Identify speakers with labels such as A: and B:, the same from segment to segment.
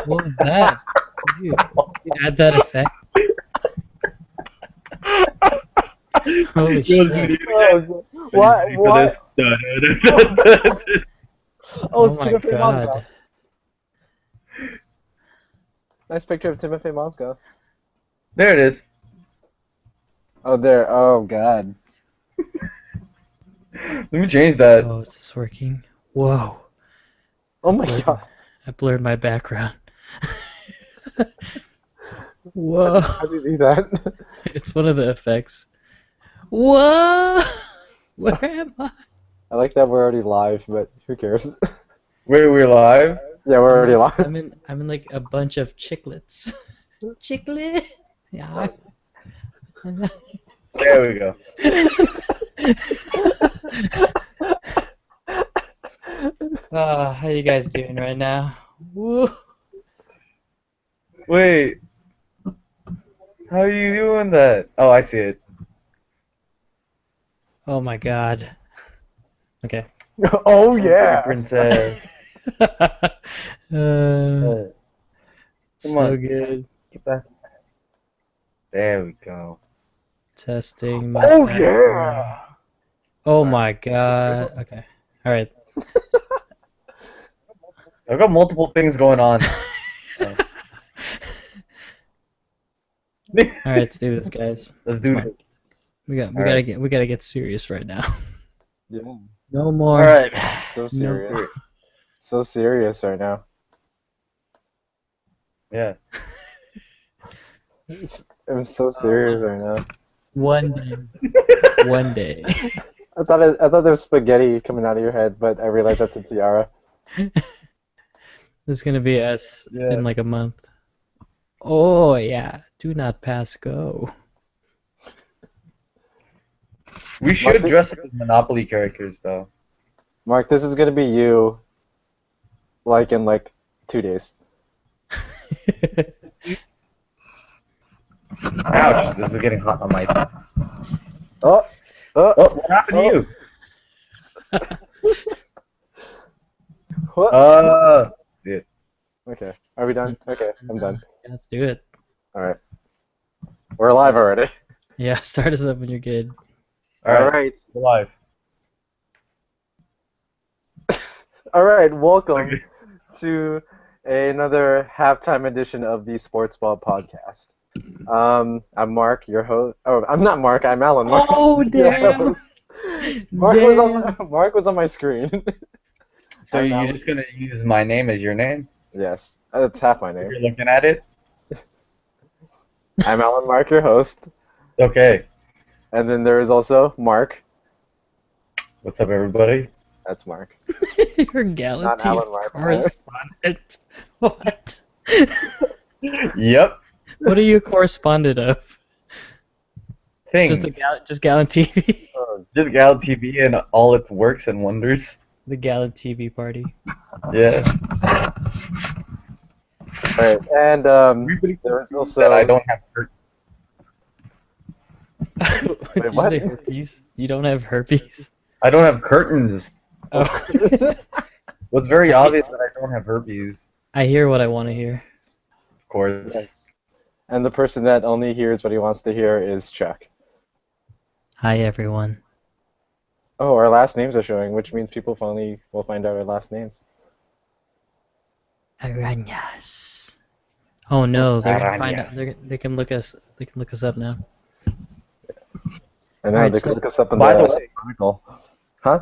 A: What was that? Did you add that effect? Holy
B: You want to
A: shit.
B: do it again?
C: What?
B: Are you ready
C: What?
B: for this?
C: Oh,
A: Oh
C: it's
A: my
C: Timothy Mozgov.
A: god.
C: Nice picture of Timothy Mozgov.
B: There it is.
C: Oh, there. Oh, God.
B: Let me change that.
A: Oh, is this working? Whoa.
C: Oh my
A: Blurred
C: God.
A: I blurred my background. Whoa.
C: How do you do that?
A: It's one of the effects. Whoa. Where am I?
C: I like that we're already live, but who cares?
B: Wait, we're live?
C: Yeah, we're already live.
A: I'm in like a bunch of chiclets. Chiclet. Yeah.
B: There we go.
A: How you guys doing right now? Woo.
B: Wait. How are you doing that? Oh, I see it.
A: Oh my god. Okay.
C: Oh,
B: Pretty
C: yeah.
B: princess.
A: So
B: on.
A: good.
B: Get back. There we go.
A: Testing my
C: Oh,
A: background.
C: yeah.
A: Oh my god. Okay. Alright.
B: I've got multiple things going on.
A: Alright, let's do this, guys.
B: Let's do
A: Come on.
B: it.
A: We
B: Alright.
A: gotta get serious right now.
C: Yeah.
A: No more.
B: Alright.
C: So serious. So serious right now.
B: Yeah.
C: I'm so serious right now.
A: One day. One day.
C: I thought there was spaghetti coming out of your head, but I realized that's a tiara.
A: This is gonna be us
B: Yeah.
A: in like a month. Oh yeah. Do not pass go.
B: We should dress up as Monopoly characters, though.
C: Mark, this is gonna be you, like in like 2 days.
B: Ouch, this is getting hot on my...
C: Oh,
B: Oh, what happened to you?
C: What?
B: Dude.
C: Okay, are we done? Okay, I'm done.
A: Yeah, let's do it.
C: All right, we're live already.
A: Yeah, start us up when you're good.
C: All right,
B: We're live.
C: all right. Welcome to another halftime edition of the Sportsball podcast. I'm Mark, your host. Oh, I'm not Mark. I'm Alan. Mark.
A: Oh damn!
C: Mark was on my screen.
B: So
C: I'm
B: you're
C: Alan.
B: just gonna use my name as your name?
C: Yes, that's half my
B: If
C: name.
B: you're looking at it?
C: I'm Alan Mark, your host,
B: Okay.
C: and then there is also Mark.
B: What's up, everybody?
C: That's Mark.
A: Your
C: Not
A: Galaxy
C: Alan Mark.
A: correspondent. What?
B: Yep.
A: What are you a correspondent of?
B: Things.
A: Just Gallon TV.
B: Just Gal TV and all its works and wonders.
A: The Gallon TV party.
B: Yeah.
C: All right, and
B: Everybody
C: there is also
B: that I don't have
A: Did you
C: what?
A: say herpes? You don't have herpes?
B: I don't have curtains.
A: Oh.
B: Well, it's very obvious that I don't have herpes.
A: I hear what I want to hear.
B: Of course.
C: Yes. And the person that only hears what he wants to hear is Chuck.
A: Hi everyone.
C: Oh, our last names are showing, which means people finally will find out our last names.
A: Arañas. Oh no, they're gonna find out.
B: Arañas.
A: They can look us. They can look us up now.
C: And now
A: Alright,
C: they
A: so-
C: can look us up in
B: By the
C: the
B: way-
C: article. Huh?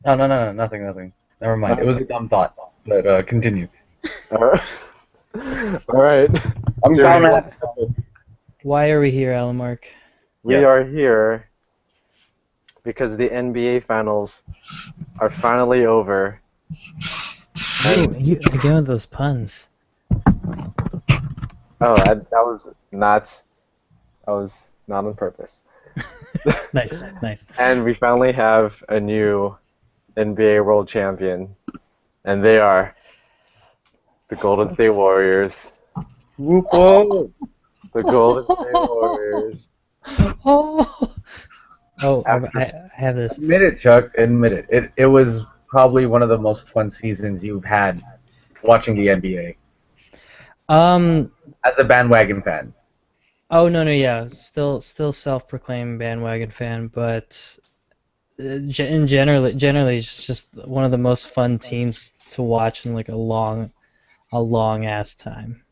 B: No, nothing. Never mind. It was a dumb thought, but continue.
C: All right. All right.
B: I'm
C: So
B: down
C: we-
B: at
A: Why are we here, Alan Mark?
C: We
B: Yes.
C: are here because the NBA finals are finally over.
A: You again with those puns.
C: Oh, that was not on purpose.
A: Nice, nice.
C: And we finally have a new NBA World Champion, and they are the Golden State Warriors.
B: Whoop whoop.
C: The Golden State Warriors.
A: Oh,
C: After-
A: I have this.
B: Admit it, Chuck. Admit it. It was probably one of the most fun seasons you've had watching the NBA.
A: Um.
B: as a bandwagon fan?
A: Oh no, yeah. Still self-proclaimed bandwagon fan, but generally, it's just one of the most fun teams to watch in like a long ass time.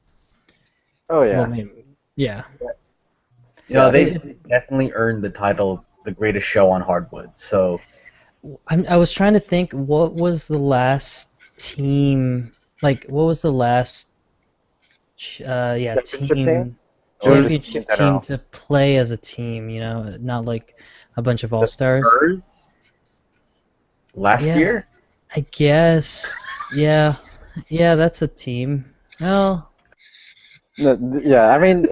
C: Oh
A: Well,
C: yeah,
A: maybe, yeah.
B: You know, they
A: It,
B: definitely earned the title the greatest show on hardwood. So
A: I was trying to think what was the last team like what was the last
C: championship team
A: team
C: or just team in
A: championship team
C: general?
A: to play as a team, you know, not like a bunch of
B: the
A: all-stars.
B: Spurs last
A: Yeah,
B: year,
A: I guess. Yeah. Yeah, that's a team. No.
C: No, yeah, I mean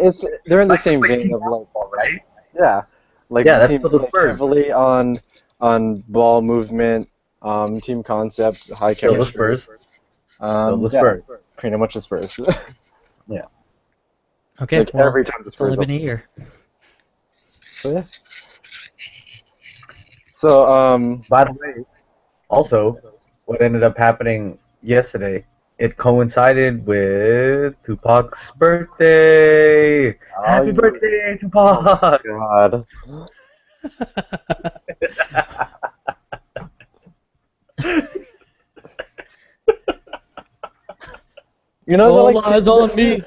C: they're in the
B: like
C: same
B: like
C: vein
B: team
C: of like
B: basketball, right?
C: yeah, like
B: Yeah, that's
C: teams
B: for the
C: like
B: Spurs.
C: heavily on ball movement, team concept, high
B: Still the
C: chemistry.
B: Spurs. Still the
C: Yeah,
B: Spurs.
C: pretty much the Spurs.
B: Yeah.
A: Okay,
C: Like
A: well,
C: every time the
A: it's only
C: Spurs
A: been a
C: open.
A: year.
C: So yeah. So
B: By the way, also, what ended up happening yesterday, it coincided with Tupac's birthday.
C: oh,
B: Happy birthday, Tupac!
C: God. You know that
A: All
C: like
A: eyes on me.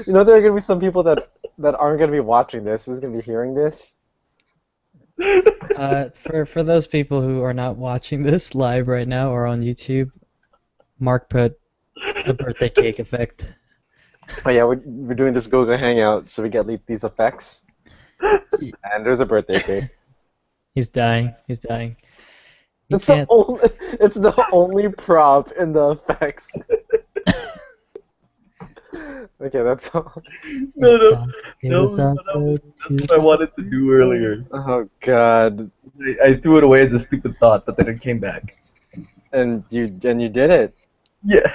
C: you know there are gonna be some people that aren't gonna be watching this, who's gonna be hearing this.
A: For those people who are not watching this live right now or on YouTube, Mark put a birthday cake effect.
C: Oh yeah, we're doing this Google Hangout, so we get these effects. And there's a birthday cake.
A: He's dying. He's dying. You
C: It's the
A: can't.
C: only it's the only prop in the effects. Okay, that's all.
B: No,
A: It
B: no,
A: was
B: no,
A: also
B: that's what I wanted to do earlier.
C: Oh God.
B: I threw it away as a stupid thought, but then it came back.
C: And you did it.
B: Yeah.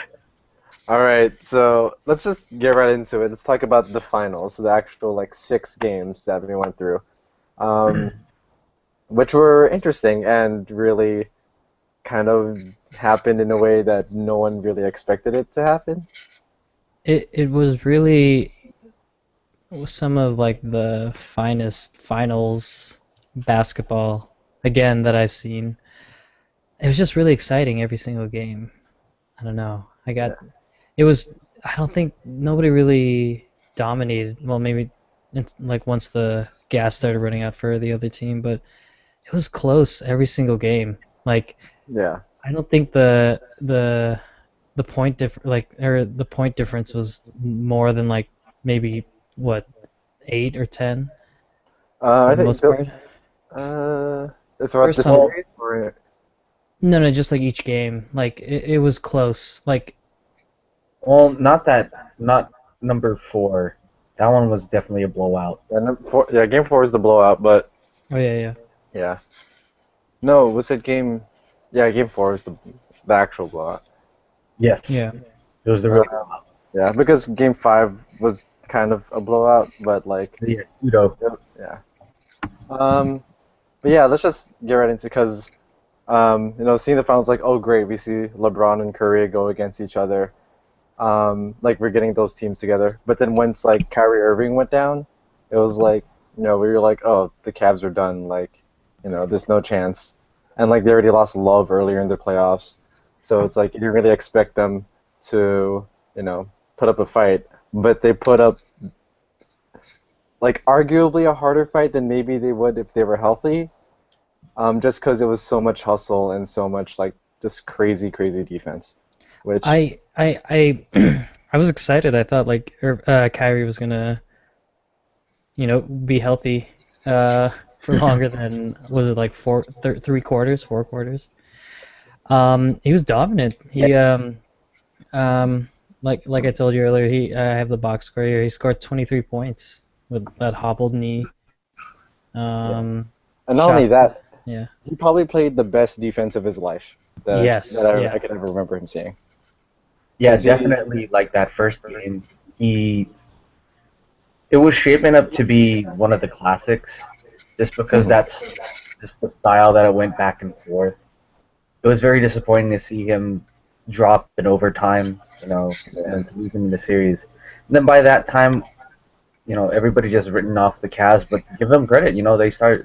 C: Alright, so let's just get right into it. Let's talk about the finals, the actual like 6 games that we went through. Um which were interesting and really kind of happened in a way that no one really expected it to happen.
A: It was really some of like the finest finals basketball again that I've seen. It was just really exciting every single game. I don't know.
C: Yeah.
A: It was. I don't think nobody really dominated. Well, maybe it's like once the gas started running out for the other team, but it was close every single game. Like
C: Yeah.
A: I don't think the the point difference was more than like maybe what 8 or 10 for
C: I
A: the
C: think
A: most part.
C: uh
A: Or
C: throughout the
A: some.
C: series or
A: No, just like each game. Like it was close. Like
B: Well, not number 4. That one was definitely a blowout.
C: yeah, game 4 is the blowout, but
A: oh yeah.
C: yeah. No, was it game yeah, game 4 is the actual blowout.
B: Yes.
A: Yeah.
B: It was the
C: Uh,
B: real blowout.
C: Yeah, because game 5 was kind of a blowout, but like
B: Yeah, Udo.
C: yeah. Um but yeah, let's just get right into because seeing the finals like, oh great, we see LeBron and Curry go against each other. Like we're getting those teams together. But then once like Kyrie Irving went down, it was like, we were like, oh, the Cavs are done. Like, there's no chance. And like they already lost Love earlier in the playoffs, so it's like you didn't really expect them to, put up a fight. But they put up like arguably a harder fight than maybe they would if they were healthy. Just because it was so much hustle and so much like just crazy, crazy defense. Which
A: I I was excited. I thought like Kyrie was gonna be healthy for longer than was it like 3 quarters, 4 quarters. He was dominant. He like I told you earlier, I have the box score here. He scored 23 points with that hobbled knee. Um,
C: and not only
A: shots.
C: that,
A: Yeah.
C: he probably played the best defense of his life
A: Yes.
C: I
A: Yeah.
C: could ever remember him seeing.
B: Yeah,
C: 'Cause he-
B: definitely. Like that first game, it was shaping up to be one of the classics, just because that's just the style that it went back and forth. It was very disappointing to see him drop in overtime, and to lose him in the series. then by that time, everybody just written off the Cavs, but give them credit.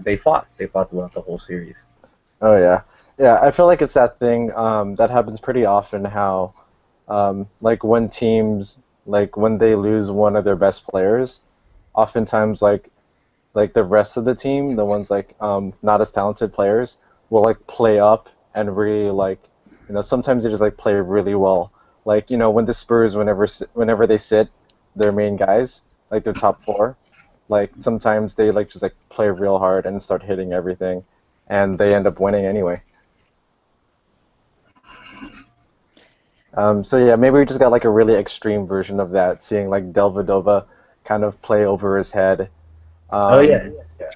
B: They fought throughout the whole series.
C: Oh yeah, yeah. I feel like it's that thing that happens pretty often. How like when teams like when they lose one of their best players, oftentimes like the rest of the team, the ones like not as talented players, will like play up and really like sometimes they just like play really well. Like when the Spurs whenever they sit their main guys like their top four, like sometimes they like just like play real hard and start hitting everything, and they end up winning anyway. So yeah, maybe we just got like a really extreme version of that, seeing like Delvedova kind of play over his head.
B: Oh
C: Um,
B: yeah, yeah.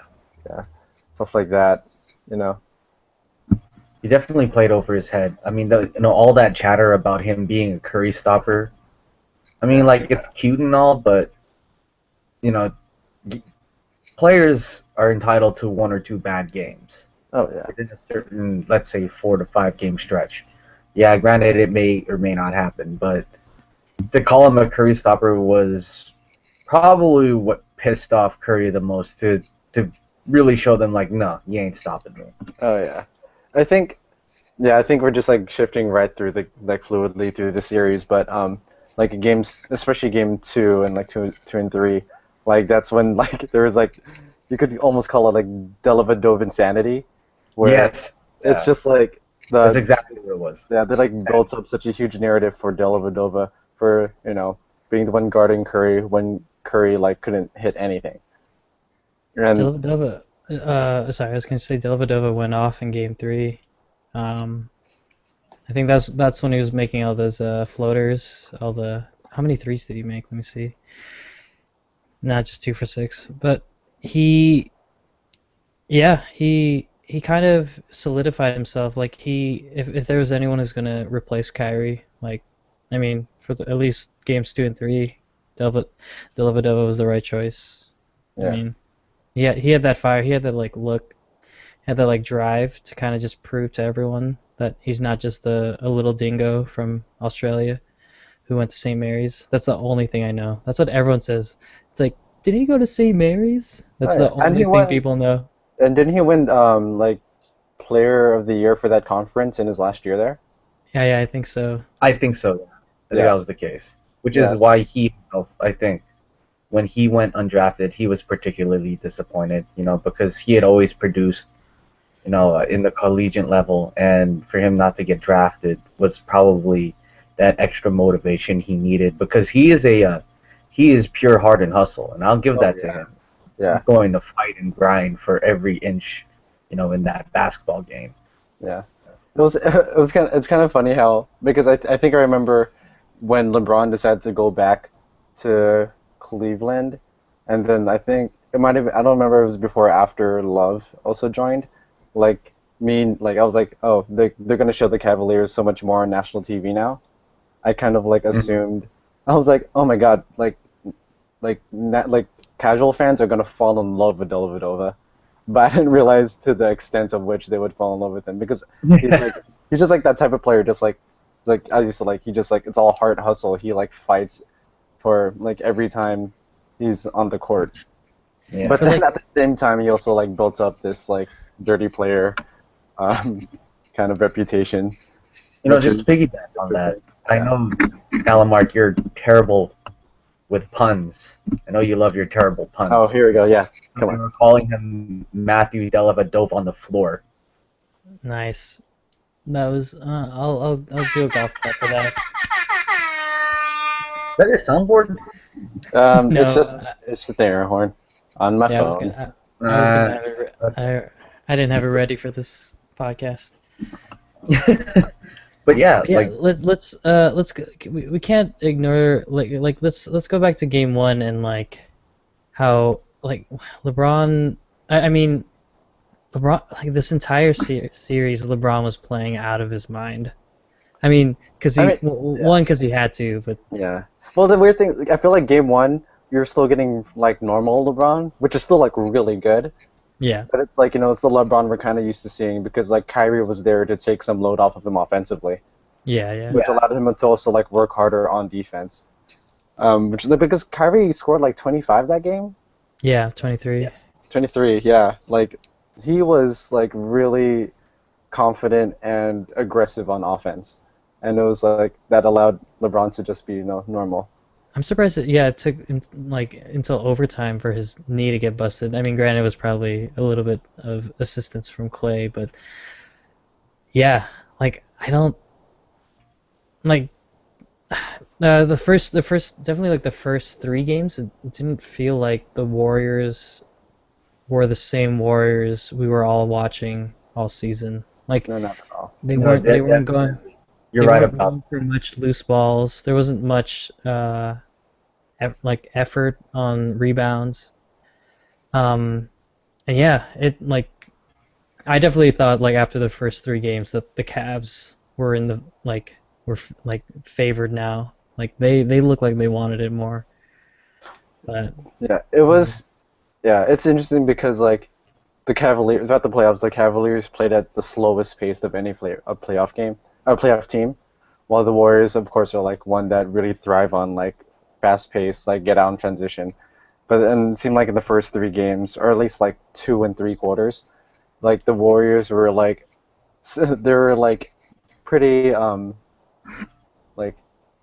C: yeah, stuff like that. You know.
B: He definitely played over his head. I mean, all that chatter about him being a Curry stopper. I mean, like it's cute and all, but you know, players are entitled to one or two bad games
C: Oh yeah.
B: within a certain, let's say, 4 to 5 game stretch. Yeah, granted, it may or may not happen, but to call him a Curry stopper was probably what pissed off Curry the most. To really show them like, no, you ain't stopping me.
C: Oh yeah. I think yeah, I think we're just like shifting right through the like fluidly through the series, but like games, especially game two and like two and three, like that's when like there was like you could almost call it like Delavadove insanity, where
B: Yes,
C: it's
B: yeah,
C: just like
B: that's
C: the
B: exactly what it was.
C: yeah they like built up such a huge narrative for Delavadova for being the one guarding Curry when Curry like couldn't hit anything, and
A: Delavadova, sorry, I was gonna say Delavadova went off in game three. Um, I think that's when he was making all those floaters. How many threes did he make? Let me see. Not just 2 for 6, but he, yeah, he kind of solidified himself. Like if there was anyone who's gonna replace Kyrie, like, I mean, at least games 2 and 3, Delavadova was the right choice. I
C: yeah.
A: mean, he had that fire. He had that like look, had that like drive to kind of just prove to everyone that he's not just a little dingo from Australia who went to St. Mary's. That's the only thing I know. That's what everyone says. It's like, did he go to St. Mary's?
C: Oh
A: That's the
C: yeah, and he
A: only thing
C: won.
A: people know.
C: And didn't he win like Player of the Year for that conference in his last year there?
A: Yeah, yeah, I think so.
B: I think so. Yeah. I think
C: Yeah.
B: that was the case, which is
C: Yes.
B: why I think, when he went undrafted, he was particularly disappointed. Because he had always produced, in the collegiate level, and for him not to get drafted was probably that extra motivation he needed. Because he is pure heart and hustle, and I'll give
C: Oh
B: that to
C: yeah.
B: him. He's
C: Yeah.
B: going to fight and grind for every inch, in that basketball game.
C: Yeah. It's kind of funny how because I think I remember when LeBron decided to go back to Cleveland, and then I think it might have I don't remember if it was before or after Love also joined. Like like I was like, oh, they're gonna show the Cavaliers so much more on national TV now. I kind of like
B: Mhm.
C: assumed I was like, oh my God, like casual fans are gonna fall in love with Dellavedova, but I didn't realize to the extent of which they would fall in love with him because he's like he's just like that type of player, just like as you said, like he just like it's all heart hustle. He like fights for like every time he's on the court,
B: Yeah.
C: but
A: For
C: then
A: like,
C: at the same time he also like built up this like dirty player um, kind of reputation, which
B: Just
C: is
B: to piggyback on that,
C: interesting.
B: I
C: Yeah.
B: know, Alamark, you're terrible with puns. I know you love your terrible
C: Oh,
B: puns.
C: here we go. Yeah, come
B: We
C: on.
B: were calling him Matthew Dellavedova on the floor.
A: nice. That was I'll do a golf clap for that.
B: Is that your soundboard?
C: It's
A: No,
C: just it's just the air horn on my
A: yeah,
C: phone.
A: I was gonna
B: Uh,
A: have I didn't have it ready for this podcast.
B: but yeah,
A: Yeah,
B: like,
A: let's we can't ignore let's go back to game one and like how like LeBron. I mean LeBron, like this entire series, LeBron was playing out of his mind. I mean, because
C: I mean, yeah,
A: one, because he had to, but
C: yeah. Well, the weird thing, like, I feel like game one, you're still getting like normal LeBron, which is still like really good.
A: yeah,
C: But it's like it's the LeBron we're kind of used to seeing because like Kyrie was there to take some load off of him offensively,
A: yeah, yeah.
C: which allowed him to also like work harder on defense. Which because Kyrie scored like 25 that game.
A: Yeah, 23.
B: Yes.
C: 23, yeah. Like he was like really confident and aggressive on offense, and it was like that allowed LeBron to just be normal.
A: I'm surprised that yeah, it took like until overtime for his knee to get busted. I mean, granted, it was probably a little bit of assistance from Clay, but yeah, like I don't like the first definitely like the first three games. It didn't feel like the Warriors were the same Warriors we were all watching all season. Like
C: No, not at all.
A: they
B: No,
A: weren't they weren't going
B: definitely. You're
A: they
B: right
A: weren't
B: about.
A: going for much loose balls. There wasn't much like effort on rebounds. Um, and yeah, it like I definitely thought like after the first three games that the Cavs were in the like favored now. Like they look like they wanted it more. But
C: Yeah, it was. Yeah, it's interesting because like the Cavaliers at the playoffs, the Cavaliers played at the slowest pace of any playoff game, a playoff team, while the Warriors, of course, are like one that really thrive on like fast pace, like get out in transition. But then it seemed like in the first three games, or at least like 2 and 3 quarters, like the Warriors were like they were like pretty like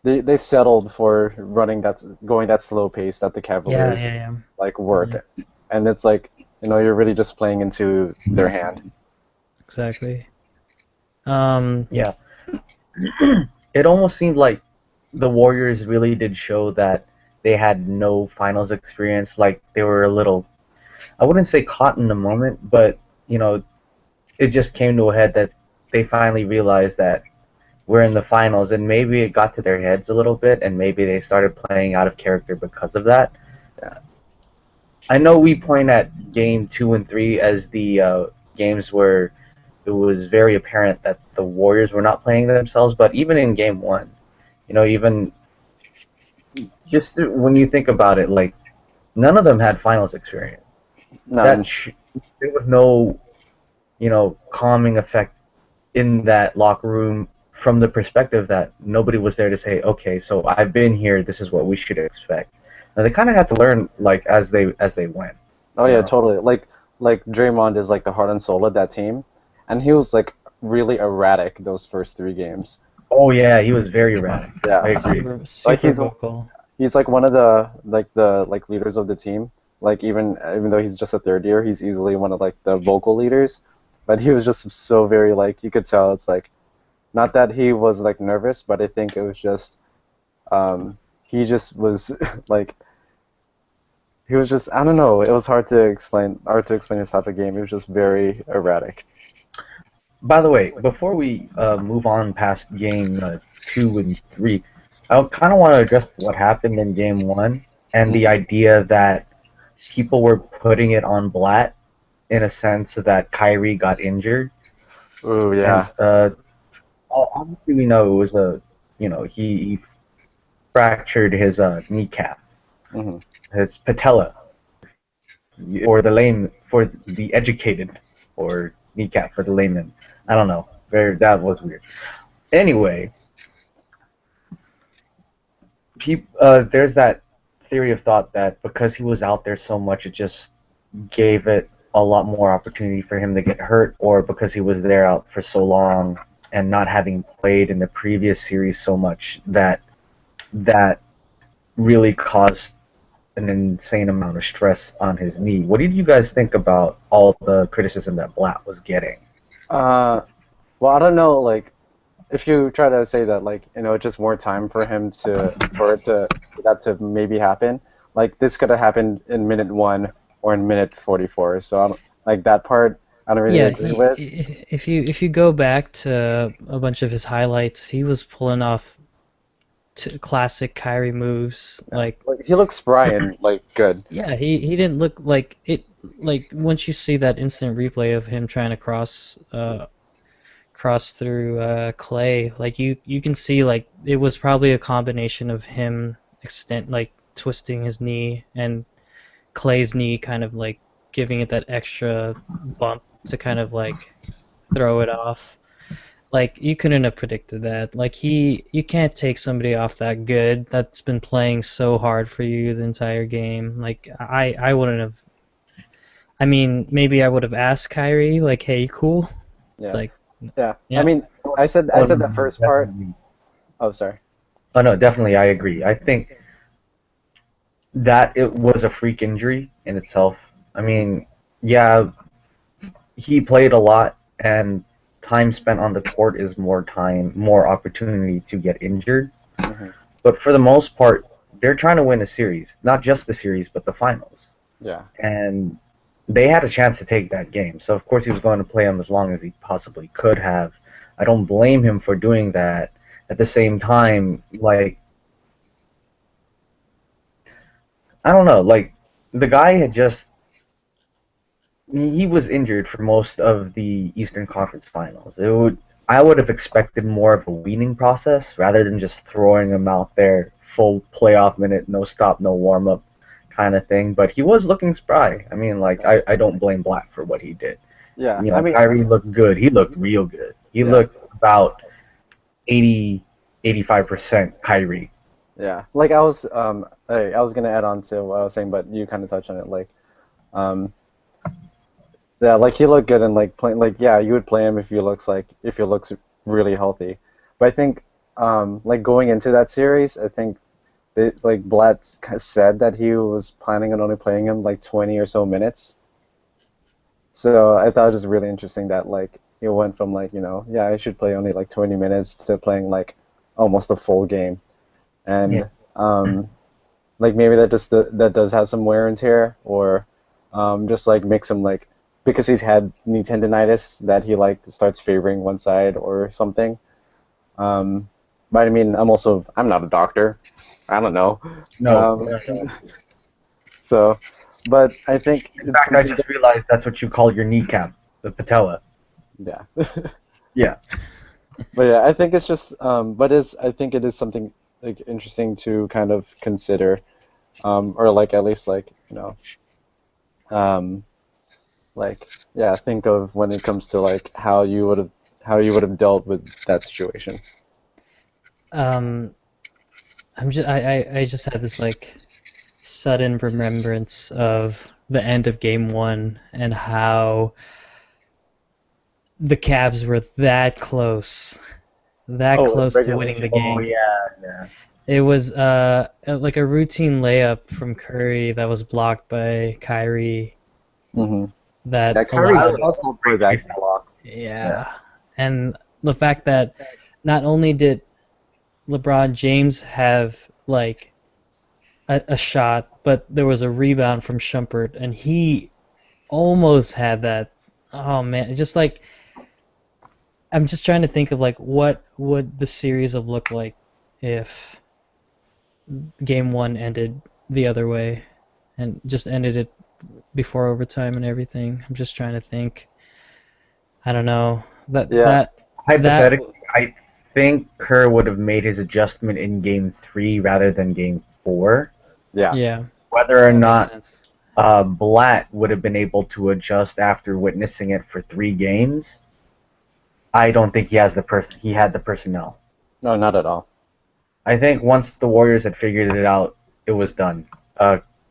C: they settled for running that going that slow pace that the
A: yeah,
C: Cavaliers
A: yeah,
C: like
A: yeah,
C: work, and it's like you're really just playing into their hand.
A: exactly. Um,
B: Yeah. It almost seemed like the Warriors really did show that they had no finals experience. Like they were a little, I wouldn't say caught in the moment, but you know, it just came to a head that they finally realized that we're in the finals, and maybe it got to their heads a little bit, and maybe they started playing out of character because of that.
C: Yeah.
B: I know we point at game two and three as the games where it was very apparent that the Warriors were not playing themselves, but even in game one, even just when you think about it, like none of them had finals experience. That
C: None.
B: there was no, calming effect in that locker room from the perspective that nobody was there to say, okay, so I've been here. This is what we should expect. Now they kind of had to learn like as they went.
C: Oh
B: You
C: yeah,
B: know.
C: totally. Like Draymond is like the heart and soul of that team, and he was like really erratic those first 3 games.
B: Oh yeah, he was very erratic. I
C: Yeah,
B: agree.
C: like
A: super vocal.
C: he's like one of the leaders of the team. Like even though he's just a third year, he's easily one of like the vocal leaders. But he was just so very like you could tell it's like not that he was like nervous, but I think it was just he just was like he was just I don't know. It was hard to explain his type of game. He was just very erratic.
B: By the way, before we move on past game two and three, I kind of want to address what happened in game one and the idea that people were putting it on Blatt in a sense that Kyrie got injured,
C: Oh
B: and
C: yeah.
B: obviously we know it was he fractured his kneecap,
C: Hmm.
B: his patella, or for the educated, or kneecap for the layman. I don't know. That was weird. Anyway, there's that theory of thought that because he was out there so much, it just gave it a lot more opportunity for him to get hurt, or because he was there out for so long and not having played in the previous series so much that really caused an insane amount of stress on his knee. What did you guys think about all the criticism that Blatt was getting?
C: Uh, well, I don't know. Like, if you try to say that, like, it's just more time for him for that to maybe happen. Like, this could have happened in minute 1 or in minute 44. So, I don't, like that part, I don't really
A: Yeah,
C: agree with.
A: if you go back to a bunch of his highlights, he was pulling off classic Kyrie moves.
C: Yeah.
A: Like,
C: Like, he looks spry and like good.
A: yeah, he didn't look like it. Like once you see that instant replay of him trying to cross through Clay, like you can see like it was probably a combination of him extent like twisting his knee and Clay's knee kind of like giving it that extra bump to kind of like throw it off. Like you couldn't have predicted that. Like you can't take somebody off that good that's been playing so hard for you the entire game. Like I wouldn't have. I mean, maybe I would have asked Kyrie, like, "Hey, you cool?" It's
C: Yeah.
A: like,
C: Yeah. I
A: yeah,
C: mean, I
B: Oh,
C: said
B: no,
C: the
B: no,
C: first part.
B: definitely.
C: Oh, sorry.
B: Oh no, definitely, I agree. I think that it was a freak injury in itself. I mean, yeah, he played a lot, and time spent on the court is more time, more opportunity to get injured.
C: Hmm.
B: But for the most part, they're trying to win a series, not just the series, but the finals.
C: Yeah.
B: And they had a chance to take that game. So of course he was going to play him as long as he possibly could have. I don't blame him for doing that. At the same time, like I don't know, like the guy had just he was injured for most of the Eastern Conference Finals. I would have expected more of a weaning process rather than just throwing him out there full playoff minute, no stop, no warm up kind of thing. But he was looking spry. I mean, like I don't blame Black for what he did.
C: Yeah.
B: You
C: I
B: know,
C: mean,
B: Kyrie looked good. He looked real good. He
C: yeah.
B: looked about 80, 85% Kyrie.
C: Yeah. Like I was gonna add on to what I was saying, but you kind of touched on it. Like, um, yeah, like he looked good and like playing. Like, yeah, you would play him if he looks really healthy. But I think, like going into that series, I think like Blatt said that he was planning on only playing him like 20 or so minutes. So I thought it was really interesting that like it went from like, yeah, I should play only like 20 minutes to playing like almost a full game.
B: Yeah.
C: And like maybe that does have some wear and tear, or just like makes him like, because he's had knee tendonitis, that he like starts favoring one side or something. Um, but I mean, I'm not a doctor. I don't know.
B: No,
C: Um,
B: no, no.
C: so, but I think
B: In
C: it's
B: fact, I
C: something that,
B: just realized that's what you call your kneecap, the patella.
C: yeah.
B: Yeah.
C: But yeah, I think it's just, I think it is something like interesting to kind of consider, or like at least like, um, like yeah, think of when it comes to like how you would have dealt with that situation.
A: um, I just had this like sudden remembrance of the end of game one and how the Cavs were that
C: Oh, in
A: close to winning the
C: regulation.
B: Oh
A: game.
B: yeah, yeah.
A: It was like a routine layup from Curry that was blocked by Kyrie
C: Hmm.
A: that
C: Yeah, Kyrie
B: I
A: allowed,
B: love
C: hustled for
B: great
C: that
B: freestyle.
C: block.
B: Yeah.
A: yeah. And the fact that not only did LeBron James have like a shot, but there was a rebound from Shumpert, and he almost had that. Oh man, it's just like I'm just trying to think of like what would the series have looked like if game one ended the other way and just ended it before overtime and everything. I'm just trying to think. I don't know. That
C: Yeah,
A: that that
B: Hypothetically, I think Kerr would have made his adjustment in game three rather than game four.
C: yeah,
A: yeah,
B: Whether or
A: that makes
B: not
A: sense.
B: Blatt would have been able to adjust after witnessing it for 3 games, I don't think he had the personnel.
C: no, not at all.
B: I think once the Warriors had figured it out, it was done.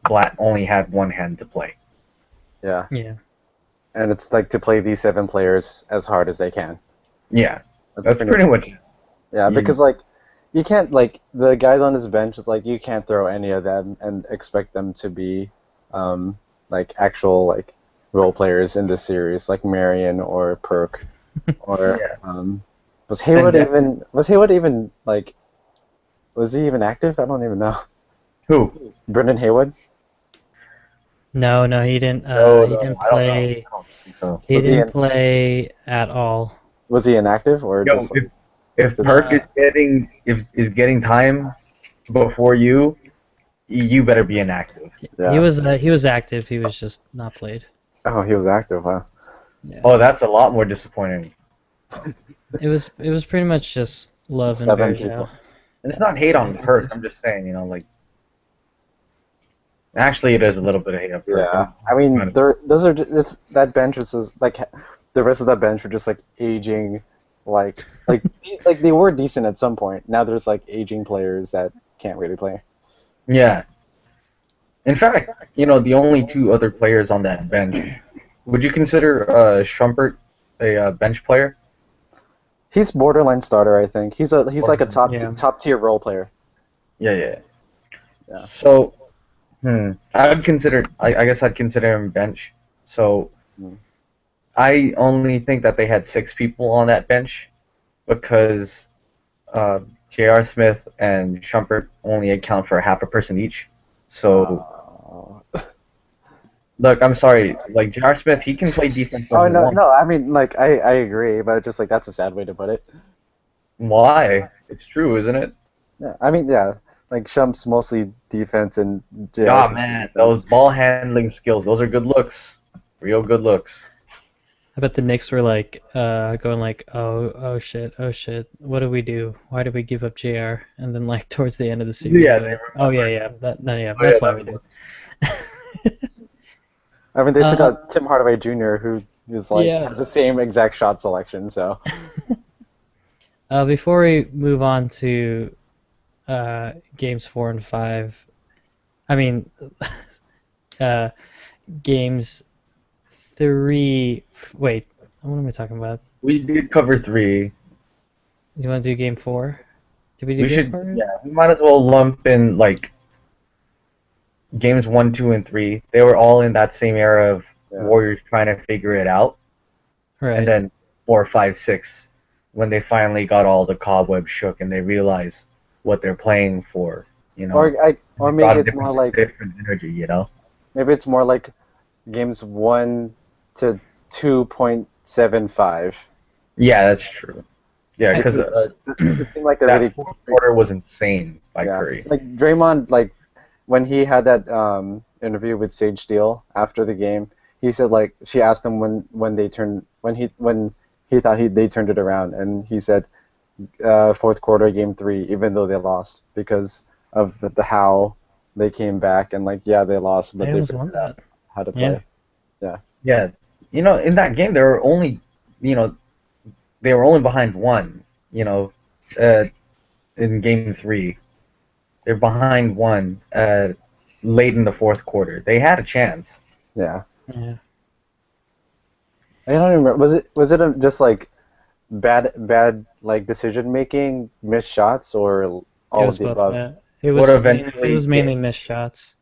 B: Blatt only had one hand to play.
C: Yeah,
A: Yeah.
C: and it's like to play these 7 players as hard as they can.
B: Yeah,
C: That's
B: that's
C: pretty
B: pretty
C: much,
B: much it.
C: yeah,
B: You,
C: because like you can't like the guys on his bench is like you can't throw any of them and expect them to be um like actual like role players in this series like Marion or Perk or
B: yeah, and
C: Was Hayward even like was he even active? I don't even know.
B: who?
C: Brendan Haywood?
A: No, no,
B: No,
A: he
B: no,
A: didn't
B: I don't know.
A: play
B: I don't think so.
A: he didn't play at all.
C: Was he inactive or
B: Yo,
C: just like
B: if
C: just
B: Perk
A: Uh
B: is getting time before you, you better be inactive.
C: yeah.
A: he was active, he was just not played.
C: Oh, he was active, huh?
A: Yeah.
B: Oh, that's a lot more disappointing.
A: It was pretty much just Love and
C: 7 people.
A: Varejao.
B: And it's not hate
A: Very
B: on Perk.
A: inactive.
B: I'm just saying, like actually, it is a little bit of hate on Perk.
C: Yeah. I mean, those are it's that bench is just, like the rest of that bench are just like aging Like they were decent at some point. Now there's like aging players that can't really play.
B: Yeah. In fact, the only two other players on that bench. Would you consider Shumpert a bench player?
C: He's borderline starter, I think. He's like a
A: Yeah.
C: top tier role player.
B: Yeah, yeah.
C: Yeah.
B: So, I guess I'd consider him bench. So,
C: Hmm.
B: I only think that they had 6 people on that bench because J.R. Smith and Shumpert only account for half a person each. So,
C: Uh,
B: look, I'm sorry. Like, J.R. Smith, he can play defense when
C: oh
B: he
C: no,
B: wants.
C: no. I mean, like I agree, but just like that's a sad way to put it.
B: Why? It's true, isn't it?
C: Yeah. I mean, yeah. Like Shump's mostly defense and
B: Ah,
C: JR's mostly
B: man, those
C: defense.
B: ball handling skills, those are good looks. Real good looks.
A: I bet the Knicks were like going like, oh shit, oh shit, what do we do? Why did we give up JR? And then like towards the end of the series,
B: Yeah,
A: they're
B: they
A: like, oh yeah,
B: remember.
A: yeah, yeah,
B: Oh, yeah,
A: that's why we
B: that's
A: did.
C: I mean, they still
A: uh,
C: got Tim Hardaway Jr., who is like
A: yeah.
C: has the same exact shot selection. So
A: Before we move on to games 4 and 5, I mean, uh, games 3. Wait, what am I talking about?
B: We did cover 3.
A: You want to do game 4? Did we do
B: We
A: game
B: should,
A: 4?
B: yeah, we might as well lump in like games 1, 2, and 3. They were all in that same era of
C: yeah.
B: Warriors trying to figure it out, and
A: Right.
B: then 4, 5, 6, when they finally got all the cobwebs shook and they realized what they're playing for,
C: Or
B: they
C: maybe
B: brought a
C: it's more like
B: different energy.
C: maybe it's more like games 1 to 2.75.
B: Yeah, that's true. Yeah,
A: I,
B: because
C: Because it seemed like a
B: that
C: really
B: fourth quarter was insane by
C: yeah.
B: Curry.
C: Like Draymond, like when he had that interview with Sage Steele after the game, he said like she asked him when he thought they turned it around, and he said fourth quarter game 3, even though they lost because of the how they came back and like yeah they lost but
A: I
C: they
A: almost won
C: figured out
A: that.
C: how to
A: Yeah.
C: play. Yeah.
B: Yeah, in that game you know, they were only behind 1. Uh, in game 3, they're behind 1. Late in the fourth quarter, they had a chance.
C: Yeah.
A: Yeah.
C: I don't remember. Was it just like bad like decision making, missed shots, or
A: It
C: all of
A: was
C: the
A: both
C: above?
A: that. It
B: What
A: was mainly, it
B: eventually
A: was mainly missed shots.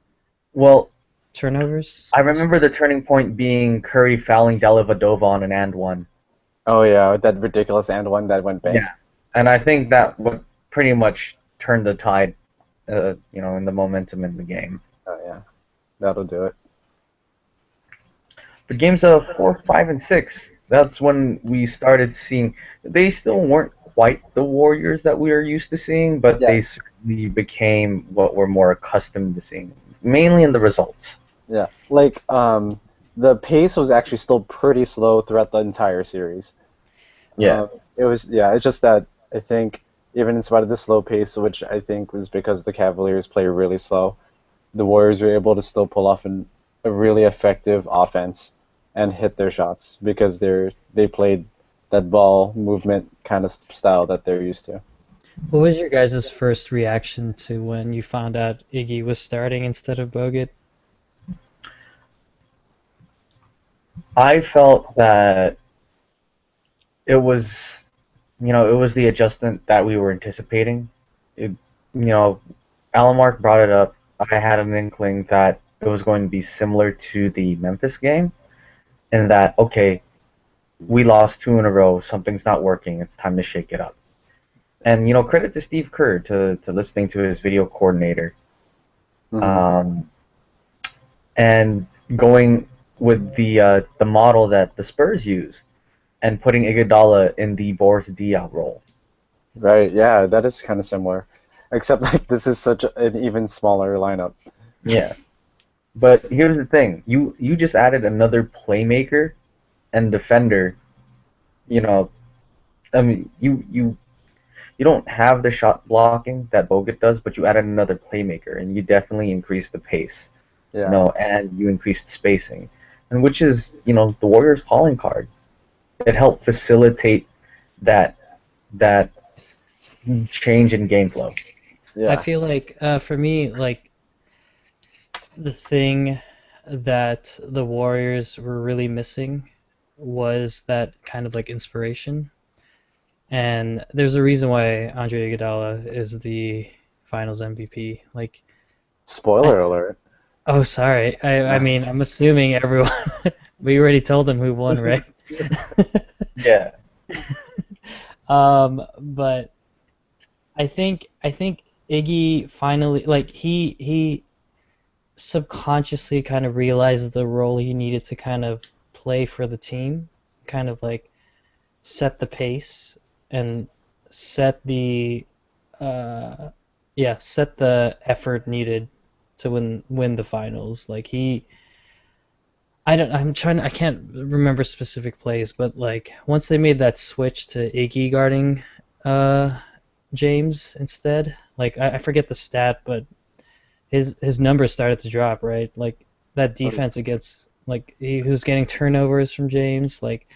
B: well,
A: Turnovers
B: I
A: also.
B: remember the turning point being Curry fouling Dellavedova on an and one.
C: Oh yeah, that ridiculous and one that went bang.
B: Yeah, and I think that what pretty much turned the tide, in the momentum in the game.
C: Oh yeah, that'll do it.
B: But games of 4, 5, and 6, that's when we started seeing. They still weren't quite the Warriors that we are used to seeing, but
C: Yeah,
B: they certainly became what we're more accustomed to seeing, mainly in the results.
C: yeah. Like the pace was actually still pretty slow throughout the entire series.
B: Yeah,
C: It was yeah. It's just that I think even in spite of the slow pace, which I think was because the Cavaliers play really slow, the Warriors were able to still pull off a really effective offense and hit their shots because they played that ball movement kind of style that they're used to.
A: What was your guys' first reaction to when you found out Iggy was starting instead of Bogut?
B: I felt that it was, it was the adjustment that we were anticipating. It, you know, Alan Mark brought it up. I had an inkling that it was going to be similar to the Memphis game, and that okay, we lost 2 in a row. Something's not working. It's time to shake it up. And credit to Steve Kerr to listening to his video coordinator,
C: Hmm.
B: um, and going with the model that the Spurs used, and putting Iguodala in the Boris Diaw role.
C: Right, yeah, that is kind of similar. Except like this is such an even smaller lineup.
B: Yeah. But here's the thing: you just added another playmaker and defender. You know, I mean, you don't have the shot blocking that Bogut does, but you added another playmaker, and you definitely increased the pace.
C: Yeah.
B: And you increased spacing, and which is the Warriors' calling card. It helped facilitate that that change in game flow.
A: I
C: Yeah.
A: feel like for me, like the thing that the Warriors were really missing was that kind of like inspiration. And there's a reason why Andre Iguodala is the Finals MVP. Like, I
C: Spoiler alert.
A: oh sorry, I mean I'm assuming everyone. We already told them who won, right?
B: Yeah.
A: But I think Iggy finally like he subconsciously kind of realized the role he needed to kind of play for the team, kind of like set the pace and set the uh set the effort needed to win the finals. Like I can't remember specific plays, but like once they made that switch to Iggy guarding uh James instead, like I forget the stat, but his numbers started to drop, right? Like that defense against like he was getting turnovers from James. Like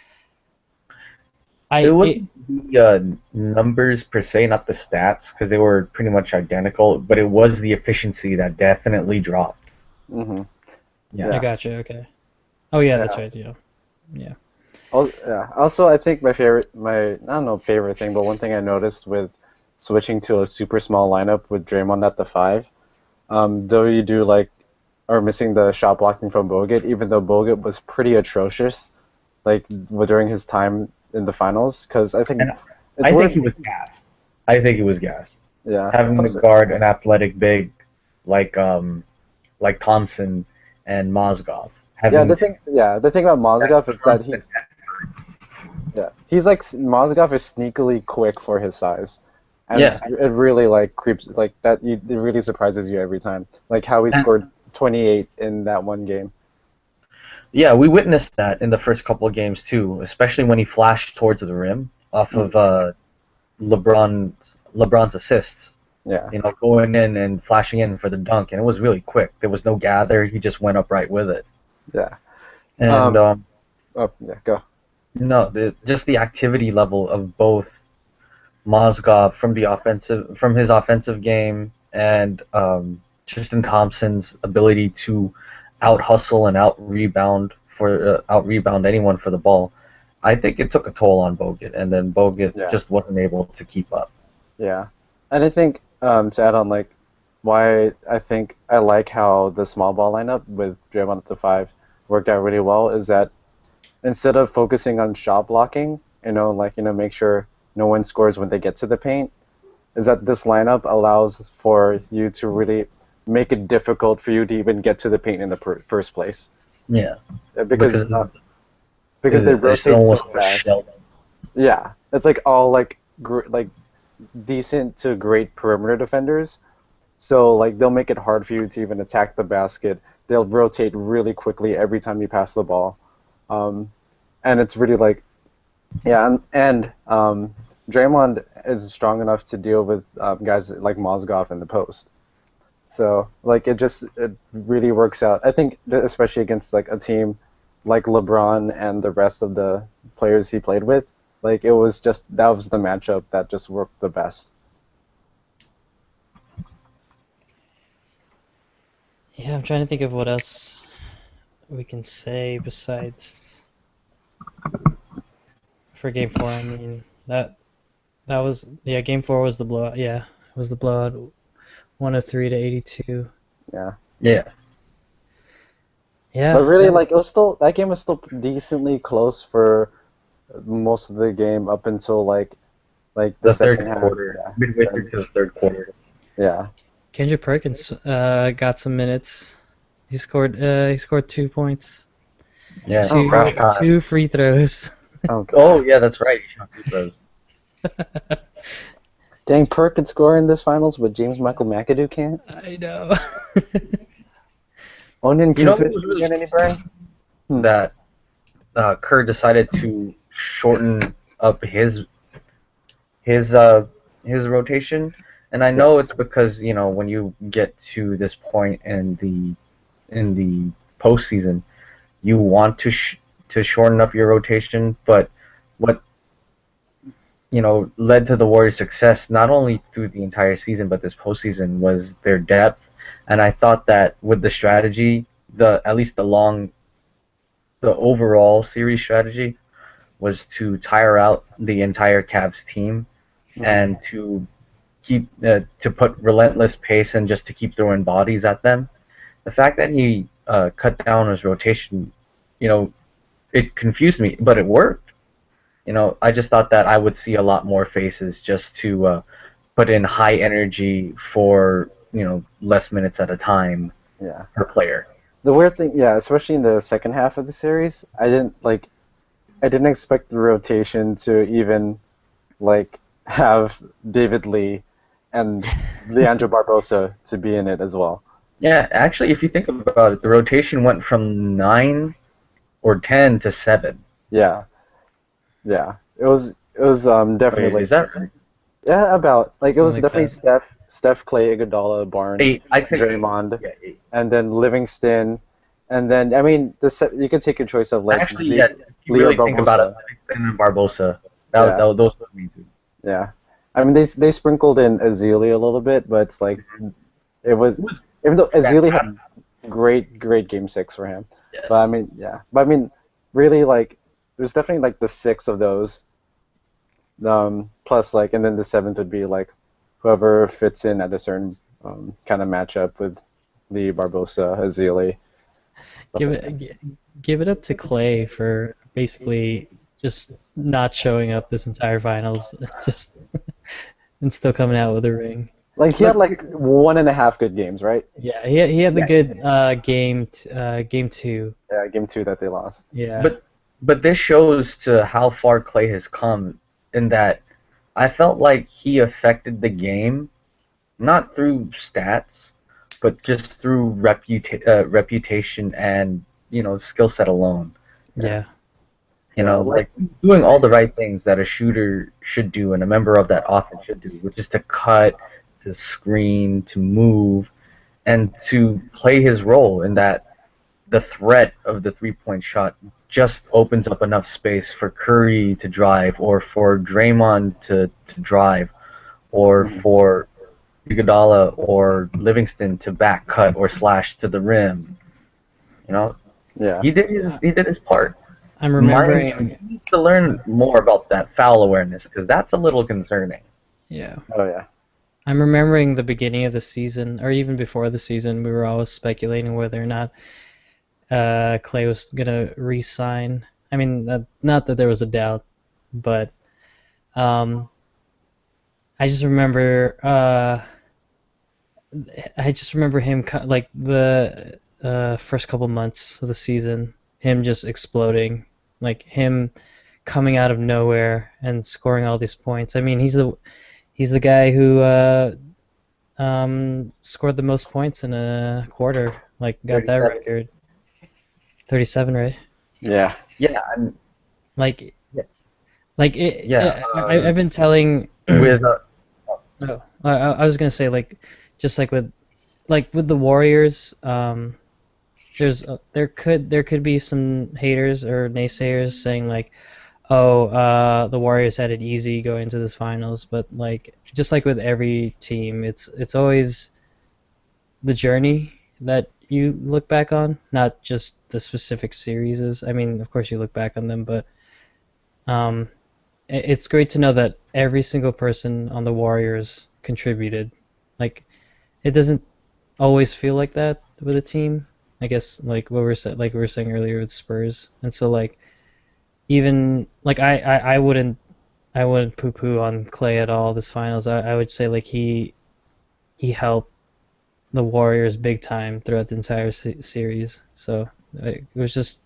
B: It
A: I it,
B: wasn't the numbers per se, not the stats, because they were pretty much identical, but it was the efficiency that definitely dropped.
C: Mm-hmm.
B: Yeah.
A: I
C: Yeah.
A: gotcha. Okay. Oh yeah, that's
C: Yeah.
A: right. Yeah. Yeah.
C: Yeah. Also, I think my I don't know favorite thing, but one thing I noticed with switching to a super small lineup with Draymond at the five, though you do like are missing the shot blocking from Bogut, even though Bogut was pretty atrocious, like during his time in the finals, because I think
B: And
C: it's
B: I think
C: worth.
B: he was gassed. I think he was gassed.
C: Yeah.
B: Having to
C: Also,
B: guard an athletic big like like Thompson and Mozgov. Having to
C: the thing about
B: that
C: Mozgov is that
B: constant
C: he's like Mozgov is sneakily quick for his size, and
B: yeah.
C: it really like creeps like that. It really surprises you every time, like how he
B: And,
C: scored 28 in that one game.
B: yeah, we witnessed that in the first couple of games too, especially when he flashed towards the rim off of LeBron's assists.
C: Yeah,
B: You know, going in and flashing in for the dunk, and it was really quick. There was no gather; he just went up right with it.
C: yeah.
B: And
C: Um. Oh yeah. Go.
B: no, just the activity level of both Mozgov from his offensive game, and Tristan Thompson's ability to out hustle and out rebound anyone for the ball. I think it took a toll on Bogut, and then Bogut
C: Yeah.
B: just wasn't able to keep up.
C: Yeah, and I think to add on like why I think I like how the small ball lineup with Draymond at the five worked out really well is that instead of focusing on shot blocking, make sure no one scores when they get to the paint, is that this lineup allows for you to really make it difficult for you to even get to the paint in the first place.
B: Yeah,
C: Because
B: because
C: because they
B: it's
C: rotate so
B: almost a
C: fast.
B: shell.
C: Yeah, it's like all like like decent to great perimeter defenders. So like they'll make it hard for you to even attack the basket. They'll rotate really quickly every time you pass the ball. Um, and it's really like Draymond is strong enough to deal with guys like Mozgov in the post. So like it really works out. I think especially against like a team like LeBron and the rest of the players he played with, like it was just that was the matchup that just worked the best.
A: Yeah, I'm trying to think of what else we can say besides for game four. I mean that was yeah, game four was the blowout. Yeah, it was the blowout, 103 to 82.
C: Yeah.
B: Yeah,
C: But
A: Yeah,
C: really, like it was still that game was still decently close for most of the game up until like the
B: the
C: second
B: third
C: half.
B: quarter, midway through to the third quarter.
C: Yeah.
A: Kendrick Perkins got some minutes. He scored 2 points,
B: Yeah,
C: Oh
A: two
B: crash
C: wow.
B: time.
A: two free throws.
C: Oh
B: Oh
C: god.
B: yeah, that's right. He shot free throws.
C: Dang, Perk could score in this finals, but James Michael McAdoo can't.
A: I know.
C: Onan
B: You know what
C: Kusevich
B: was
C: didn't
B: really
C: get any burn.
B: that Kerr decided to shorten up his his rotation, and I
C: Yeah.
B: know it's because when you get to this point in the postseason, you want to shorten up your rotation, but what led to the Warriors' success not only through the entire season but this postseason was their depth. And I thought that with the strategy, at least the overall series strategy was to tire out the entire Cavs team
C: Mhm.
B: and to put relentless pace and just to keep throwing bodies at them. The fact that he cut down his rotation, you know, it confused me, but it worked. I just thought that I would see a lot more faces just to put in high energy for less minutes at a time
C: Yeah.
B: per player.
C: The weird thing, yeah, especially in the second half of the series, I didn't expect the rotation to even like have David Lee and Leandro Barbosa to be in it as well.
B: Yeah, actually, if you think about it, the rotation went from 9 or 10 to 7.
C: Yeah, yeah. It was
B: Wait,
C: definitely
B: is that right?
C: yeah, about like it
A: Something
C: was
A: like
C: definitely
A: that.
C: Steph, Clay, Iguodala, Barnes,
B: 8. I take 8.
C: Draymond,
B: Yeah, 8.
C: and then Livingston, and then I mean you could take your choice of like
B: Actually, yeah, if you
C: Leo
B: really think about it,
C: Barbosa.
B: Livingston and Barbosa,
C: Yeah,
B: those were me too.
C: yeah. I mean they sprinkled in Azili a little bit, but it's like it was
B: It was
C: even though Azili
B: fantastic.
C: had great game six for him. But I
B: Yes.
C: mean yeah. But I mean really like there's definitely like the six of those. Plus like and then the seventh would be like whoever fits in at a certain kind of matchup with Lee Barbosa, Azili, stuff
A: Give
C: like that.
A: it give it up to Clay for basically just not showing up this entire finals, just and still coming out with a ring.
C: Like he had
B: Look,
C: like 1.5 good games, right?
A: Yeah, he had the
B: yeah,
A: good game two.
C: Yeah, game two that they lost.
A: Yeah,
B: but this shows to how far Clay has come in that I felt like he affected the game not through stats, but just through reputation and skill set alone.
C: Yeah,
A: yeah,
C: like
B: Like doing all the right things that a shooter should do and a member of that offense should do, which is to cut, to screen, to move, and to play his role in that the threat of the 3-point shot just opens up enough space for Curry to drive or for Draymond to drive or
C: mhm.
B: for Iguodala or Livingston to back cut or slash to the rim. You know,
C: Yeah.
B: he did his part.
A: I'm
B: Mine
A: remembering.
B: he needs to learn more about that foul awareness because that's a little concerning.
A: Yeah,
C: Oh yeah.
A: I'm remembering the beginning of the season, or even before the season, we were always speculating whether or not Clay was gonna re-sign. I mean, not that there was a doubt, but um, I just remember him like the first couple months of the season, him just exploding, like him coming out of nowhere and scoring all these points. I mean, he's the guy who scored the most points in a quarter, like got that
B: 37.
A: record, 37, right?
C: Yeah.
B: Yeah,
A: Like
B: yeah,
A: like it,
B: yeah.
A: I've been telling.
B: With
A: Oh, I was gonna say just like with the Warriors, there could be some haters or naysayers saying like, oh, the Warriors had it easy going into this finals, but like just like with every team, it's always the journey that you look back on, not just the specific series. I mean, of course you look back on them, but um, it's great to know that every single person on the Warriors contributed. Like it doesn't always feel like that with a team. I guess like we were saying earlier with Spurs, and so like even like I wouldn't poo-poo on Clay at all this finals. I would say like he helped the Warriors big time throughout the entire series. So it was just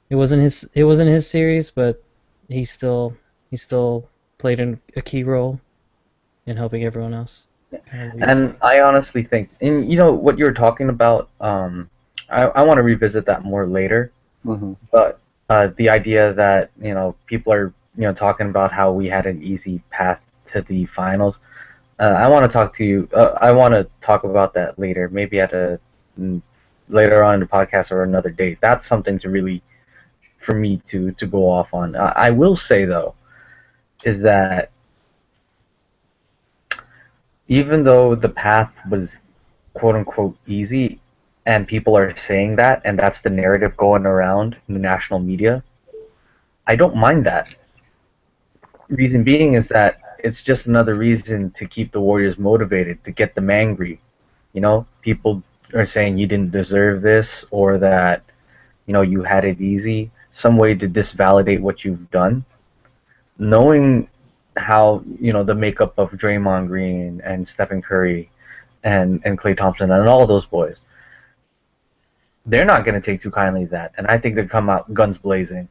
A: it wasn't his series, but he still he still played a key role in helping everyone else kind of lead.
B: and I honestly think, and what you were talking about, I want to revisit that more later.
C: Hmm.
B: But the idea that people are talking about how we had an easy path to the finals. I want to talk to you. I want to talk about that later, maybe mm, later on in the podcast or another date. That's something to really for me to go off on. I will say though is that even though the path was quote unquote easy, and people are saying that, and that's the narrative going around in the national media, I don't mind that. Reason being is that it's just another reason to keep the Warriors motivated, to get them angry. People are saying you didn't deserve this, or that, you had it easy. Some way to disvalidate what you've done. Knowing how, the makeup of Draymond Green and Stephen Curry and Klay Thompson and all those boys, they're not going to take too kindly to that. And I think they come out guns blazing.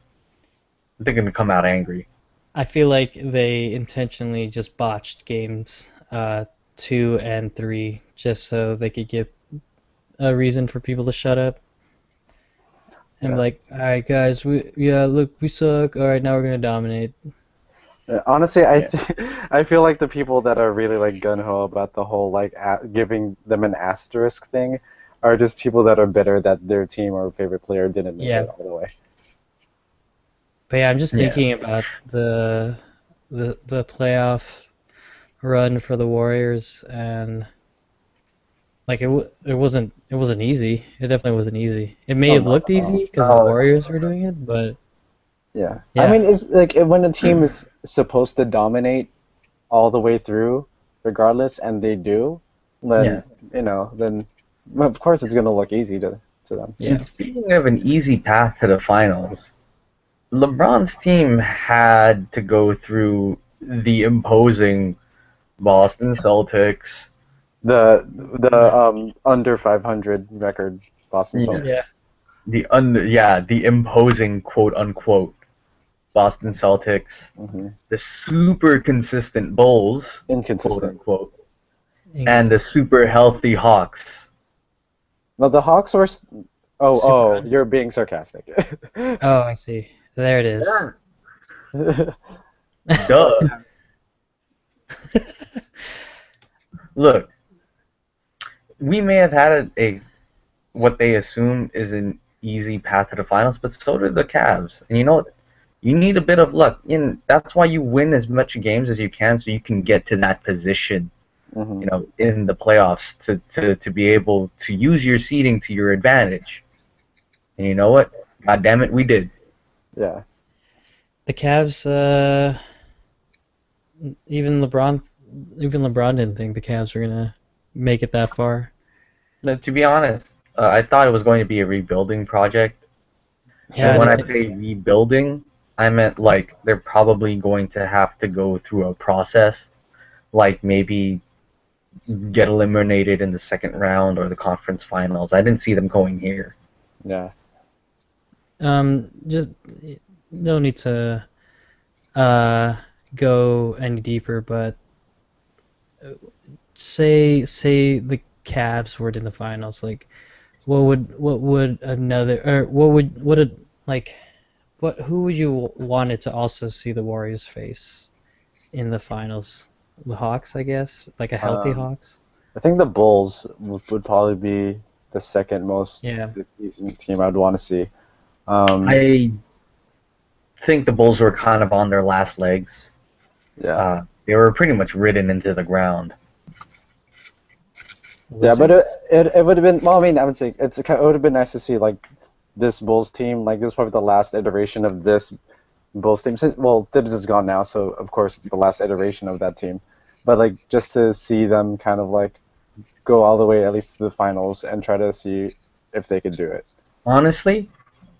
B: They're going to come out angry.
A: I feel like they intentionally just botched games 2 and 3 just so they could give a reason for people to shut up. And be like, all right, guys, look, we suck. All right, now we're gonna dominate.
C: Honestly, I feel like the people that are really like gun ho about the whole like giving them an asterisk thing are just people that are bitter that their team or favorite player didn't make it all the way.
A: But yeah, I'm just thinking about the playoff run for the Warriors, and like it wasn't easy. It definitely wasn't easy. It may have looked easy because the Warriors were doing it, but
C: yeah. I mean, it's like when a team is supposed to dominate all the way through, regardless, and they do, then then of course it's gonna look easy to them.
B: Yeah. And speaking of an easy path to the finals, LeBron's team had to go through the imposing Boston Celtics,
C: the under 500 record Boston Celtics.
B: Yeah. The imposing quote unquote Boston Celtics, the super consistent Bulls, quote unquote, and the super healthy Hawks.
C: No, the Hawks were. Oh, you're being sarcastic.
A: Oh, I see. There it is.
B: Duh. Look, we may have had what they assume is an easy path to the finals, but so did the Cavs. And you know what? You need a bit of luck. And that's why you win as much games as you can, so you can get to that position, in the playoffs to be able to use your seeding to your advantage. And you know what? God damn it, we did.
C: Yeah.
A: The Cavs, even LeBron didn't think the Cavs were gonna make it that far.
B: No, to be honest, I thought it was going to be a rebuilding project.
A: Yeah,
B: so when I say rebuilding, I meant like they're probably going to have to go through a process, like maybe get eliminated in the second round or the conference finals. I didn't see them going here.
C: Yeah.
A: Just no need to go any deeper, but say the Cavs were in the finals, like who would you want it to also see the Warriors face in the finals? The Hawks, I guess, like a healthy Hawks.
C: I think the Bulls would probably be the second most decent team I'd want to see.
B: I think the Bulls were kind of on their last legs.
C: Yeah.
B: They were pretty much ridden into the ground.
C: Yeah, but it would have been. Well, I mean, I would say it would have been nice to see like this Bulls team. Like this is probably the last iteration of this Bulls team. Well, Tibbs is gone now, so of course it's the last iteration of that team. But like just to see them kind of like go all the way at least to the finals and try to see if they could do it.
B: Honestly,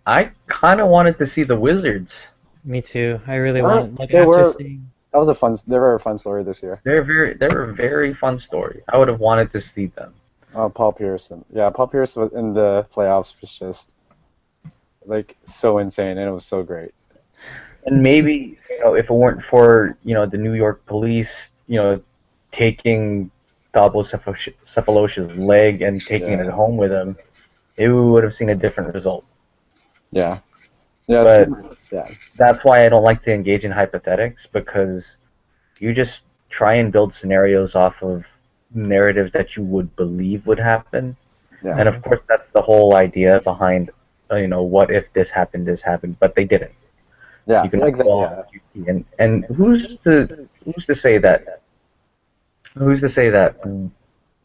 B: I kind of wanted to see the Wizards.
A: Me too. I really wanted. Like
C: They were a fun story this year.
B: They're a very fun story. I would have wanted to see them.
C: Paul Pierce. Yeah, Paul Pierce in the playoffs was just like so insane, and it was so great.
B: And maybe if it weren't for the New York police taking Thabo Cephalos's leg and taking it home with him, maybe we would have seen a different result.
C: Yeah.
B: But that's why I don't like to engage in hypothetics, because you just try and build scenarios off of narratives that you would believe would happen. Yeah. And of course that's the whole idea behind what if this happened, but they didn't.
C: Yeah,
B: You can knock the
C: exactly.
B: ball
C: Yeah.
B: off QT. And who's to say that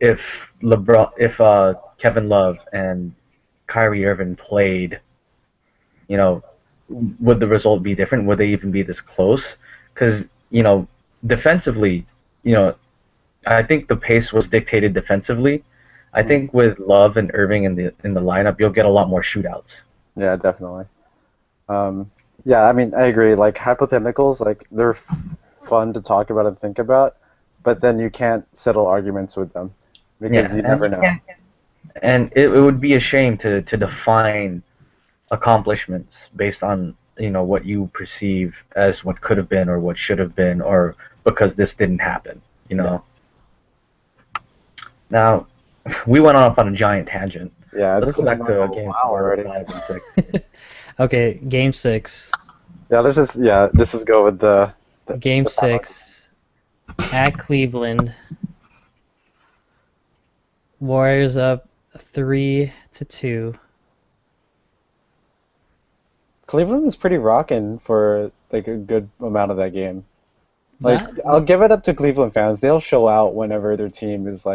B: if Kevin Love and Kyrie Irving played, you know, would the result be different? Would they even be this close? Because defensively, you know, I think the pace was dictated defensively. I
C: Mhm.
B: think with Love and Irving in the lineup, you'll get a lot more shootouts.
C: Yeah, definitely. Um, yeah, I mean, I agree. Like hypotheticals, like they're fun to talk about and think about, but then you can't settle arguments with them because
B: Yeah,
C: you
B: and
C: never
B: you
C: know.
B: can't, and it would be a shame to define accomplishments based on what you perceive as what could have been or what should have been or because this didn't happen. You
C: Yeah.
B: know. Now, we went off on a giant tangent.
C: Yeah,
B: Let's
C: it's
B: go back
C: been like
B: to
C: a
B: game
C: while
B: four,
C: already.
B: 5, and 6.
A: Okay, game six.
C: Yeah, let's just go with
A: Game
C: the final.
A: six at Cleveland. Warriors up 3-2.
C: Cleveland was pretty rocking for like a good amount of that game. Like
A: That.
C: I'll give it up to Cleveland fans. They'll show out whenever their team is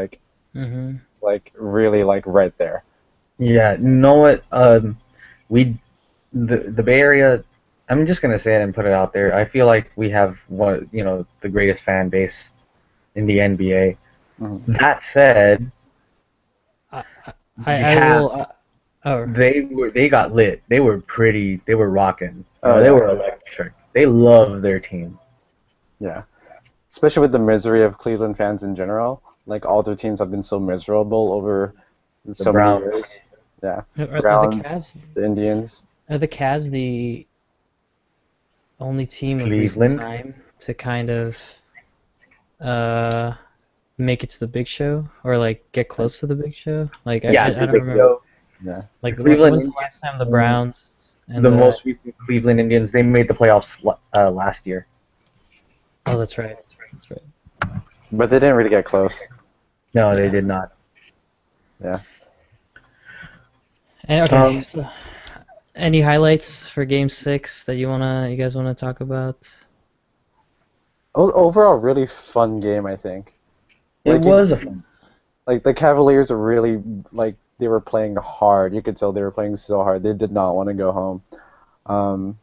A: Mm-hmm.
C: like really like right there.
B: Yeah, you know what? We the Bay Area. I'm just gonna say it and put it out there. I feel like we have the greatest fan base in the NBA.
C: Mhm.
B: That said,
A: I,
B: the
A: I will.
B: Cavs
A: Oh,
B: they got lit. They were rocking.
C: Oh
B: They
C: yeah,
B: were electric. They love their team.
C: yeah. Especially with the misery of Cleveland fans in general. Like all their teams have been so miserable over
B: The
C: so many
B: Browns.
C: years. Yeah,
A: are the
C: Browns,
A: Cavs
C: the Indians.
A: are the Cavs the only team of recent
B: Cleveland.
A: time to kind of uh make it to the Big Show or like get close to the Big Show? Like
B: Yeah,
A: I
B: the
A: don't
B: Big
A: remember.
B: Show.
C: Yeah.
B: The
A: Like
B: Cleveland
A: when's the
B: Indians,
A: last time the Browns and
B: the
A: the
B: most recent Cleveland Indians, they made the playoffs last year.
A: Oh, that's right. That's right.
C: But they didn't really get close.
B: No, they
A: Yeah.
B: did not.
C: Yeah.
A: And okay,
B: Um,
A: so any highlights for game six that you guys wanna talk about?
C: Overall, really fun game, I think.
B: it
C: Like
B: was a fun.
C: like the Cavaliers are really like they were playing hard. You could tell they were playing so hard. They did not want to go home. Um,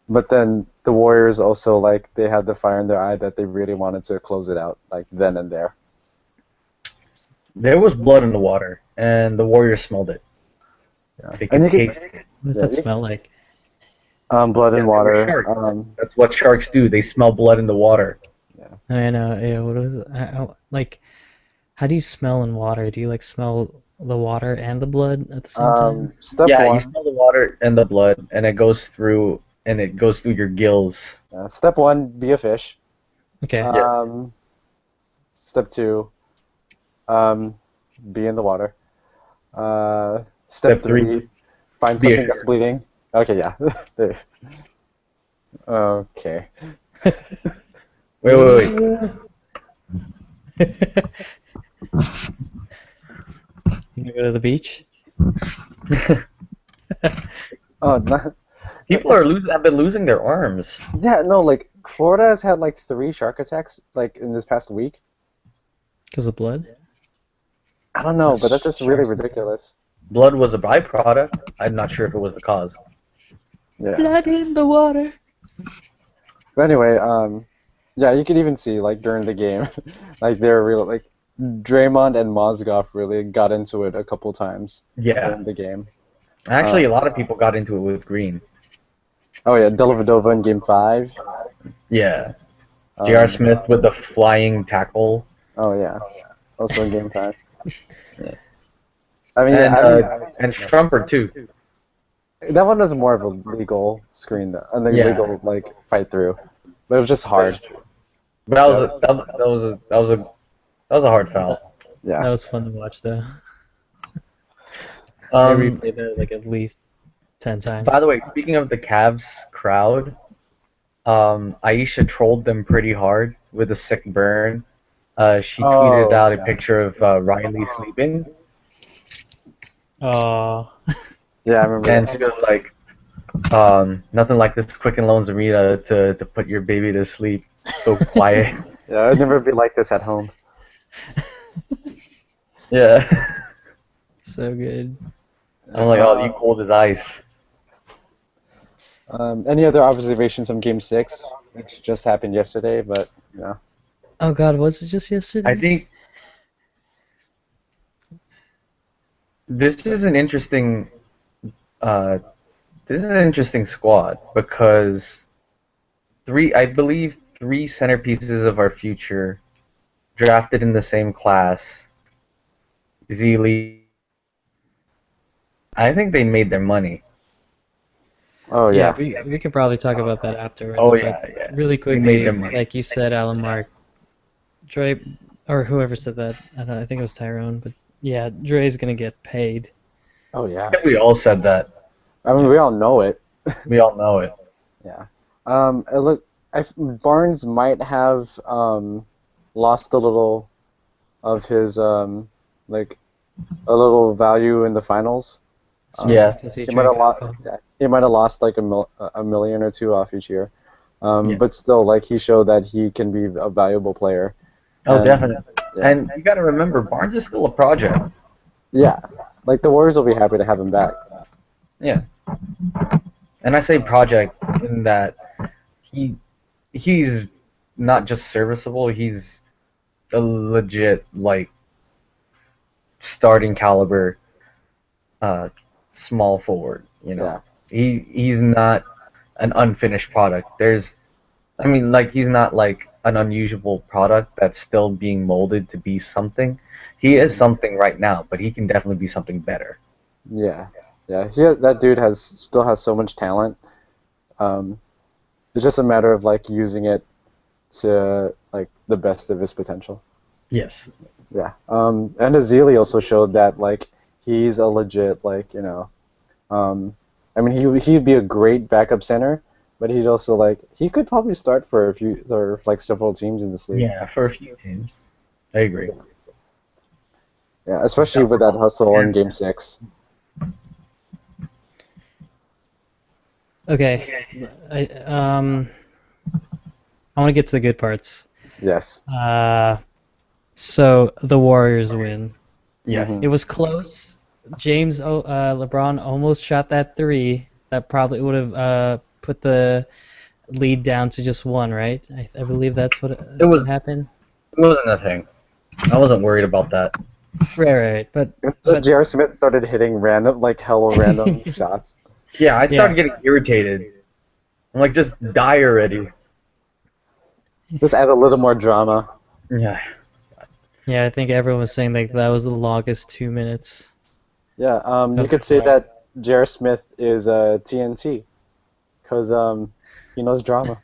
C: but then the Warriors also like they had the fire in their eye that they really wanted to close it out like then and there.
B: There was blood in the water, and the Warriors smelled it.
C: Yeah.
B: They
C: And
B: could
C: you could
B: taste it.
A: What does
C: yeah,
A: that smell like?
C: blood
B: Yeah,
C: and
B: they were
C: water.
B: sharks. That's what sharks do. They smell blood in the water.
A: I know, yeah, what was it? Like, how do you smell in water? Do you like smell the water and the blood at the same time?
C: Step
B: Yeah, you
C: one.
B: smell the water and the blood, and it goes through your gills.
C: Step one, be a fish.
A: Okay.
B: Yes.
C: Step two, um, be in the water. Step
B: Step three,
C: three, find
B: be a
C: something that's
B: shark.
C: bleeding. Okay, yeah. There. Okay.
B: Wait.
A: You gonna go to the beach?
C: Oh, no,
B: Have been losing their arms.
C: yeah, no, like Florida has had like 3 shark attacks like in this past week.
A: Because of blood?
C: I don't know, but that's just really
A: Sharks.
C: ridiculous.
B: Blood was a byproduct. I'm not sure if it was the cause.
C: Yeah.
A: Blood in the water.
C: But anyway, yeah, you could even see like during the game, like they're real like Draymond and Mozgov really got into it a couple times
B: Yeah.
C: during the game.
B: Actually, a lot of people got into it with Green.
C: Oh yeah, Dellavedova in Game 5.
B: Yeah. J.R.
C: Um,
B: Smith with the flying tackle.
C: Oh yeah, also in Game 5.
B: Yeah.
C: I mean,
B: And,
C: yeah,
B: and Strumper, too.
C: that one was more of a legal screen though, and the
B: Yeah.
C: legal like fight through, but it was just hard.
B: But that was a hard foul.
C: Yeah.
A: That was fun to watch, though. I
B: Um,
A: replayed that like at least 10 times.
B: by the way, speaking of the Cavs crowd, Aisha trolled them pretty hard with a sick burn. She tweeted out a
C: yeah.
B: picture of Riley sleeping,
A: Oh,
C: Yeah, I remember.
B: and
C: that.
B: she was like, Nothing like this Quicken Loans arena to put your baby to sleep. So quiet.
C: Yeah, it'd never be like this at home.
B: Yeah.
A: So good.
B: I'm like, oh, you cold as ice.
C: Any other observations from Game 6, which just happened yesterday, but, you know.
A: Oh God, was it just yesterday?
B: I think this is an interesting uh, squad because I believe three centerpieces of our future drafted in the same class. Zeely, I think they made their money.
C: Oh,
A: Yeah,
C: yeah.
A: we could probably talk about that afterwards,
B: Oh
A: but
B: yeah, yeah.
A: really
B: They made their
A: quickly,
B: money.
A: like you said, Alan Mark, Dre, or whoever said that, I don't know, I think it was Tyrone, but yeah, Dre's gonna get paid.
C: Oh,
B: I
C: yeah.
B: think we all said that.
C: I mean, we all know it.
B: We all know it.
C: Yeah. Barnes might have lost a little of his like a little value in the finals.
B: Yeah.
A: Because he
C: He might
A: drank
C: have lost.
A: alcohol.
C: He might have lost like a million or two off each year.
B: Yeah.
C: But still, like he showed that he can be a valuable player.
B: Oh,
C: And,
B: definitely.
C: yeah.
B: And you got to remember, Barnes is still a project.
C: Yeah, like the Warriors will be happy to have him back.
B: Yeah. And I say project in that he's not just serviceable, he's a legit like starting caliber small forward, you know.
C: Yeah.
B: He's not an unfinished product. He's not like an unusual product that's still being molded to be something. He is something right now, but he can definitely be something better.
C: Yeah, yeah. That dude still has so much talent. Um, it's just a matter of like using it to like the best of his potential.
B: Yes.
C: Yeah. And Azili also showed that like he's a legit like I mean he'd be a great backup center, but he'd also like he could probably start for a few or like several teams in this league.
B: Yeah, for a few teams. I agree.
C: Yeah, especially with that hustle in Game 6.
A: Okay, I want to get to the good parts.
C: Yes.
A: So the Warriors win.
B: Yes.
C: Mhm.
A: It was close. LeBron almost shot that three. That probably would have put the lead down to just one, right? I believe that's what
B: was-
A: happened.
B: It wasn't a thing. I wasn't worried about that.
A: Right. But
C: J.R. Smith started hitting random like hella random shots.
B: Yeah, I started getting irritated. I'm like, just die already.
C: Just add a little more drama.
B: Yeah.
A: yeah, I think everyone was saying like that was the longest 2 minutes.
C: Yeah, you
A: Okay.
C: could say that J.R. Smith is TNT, because he knows drama.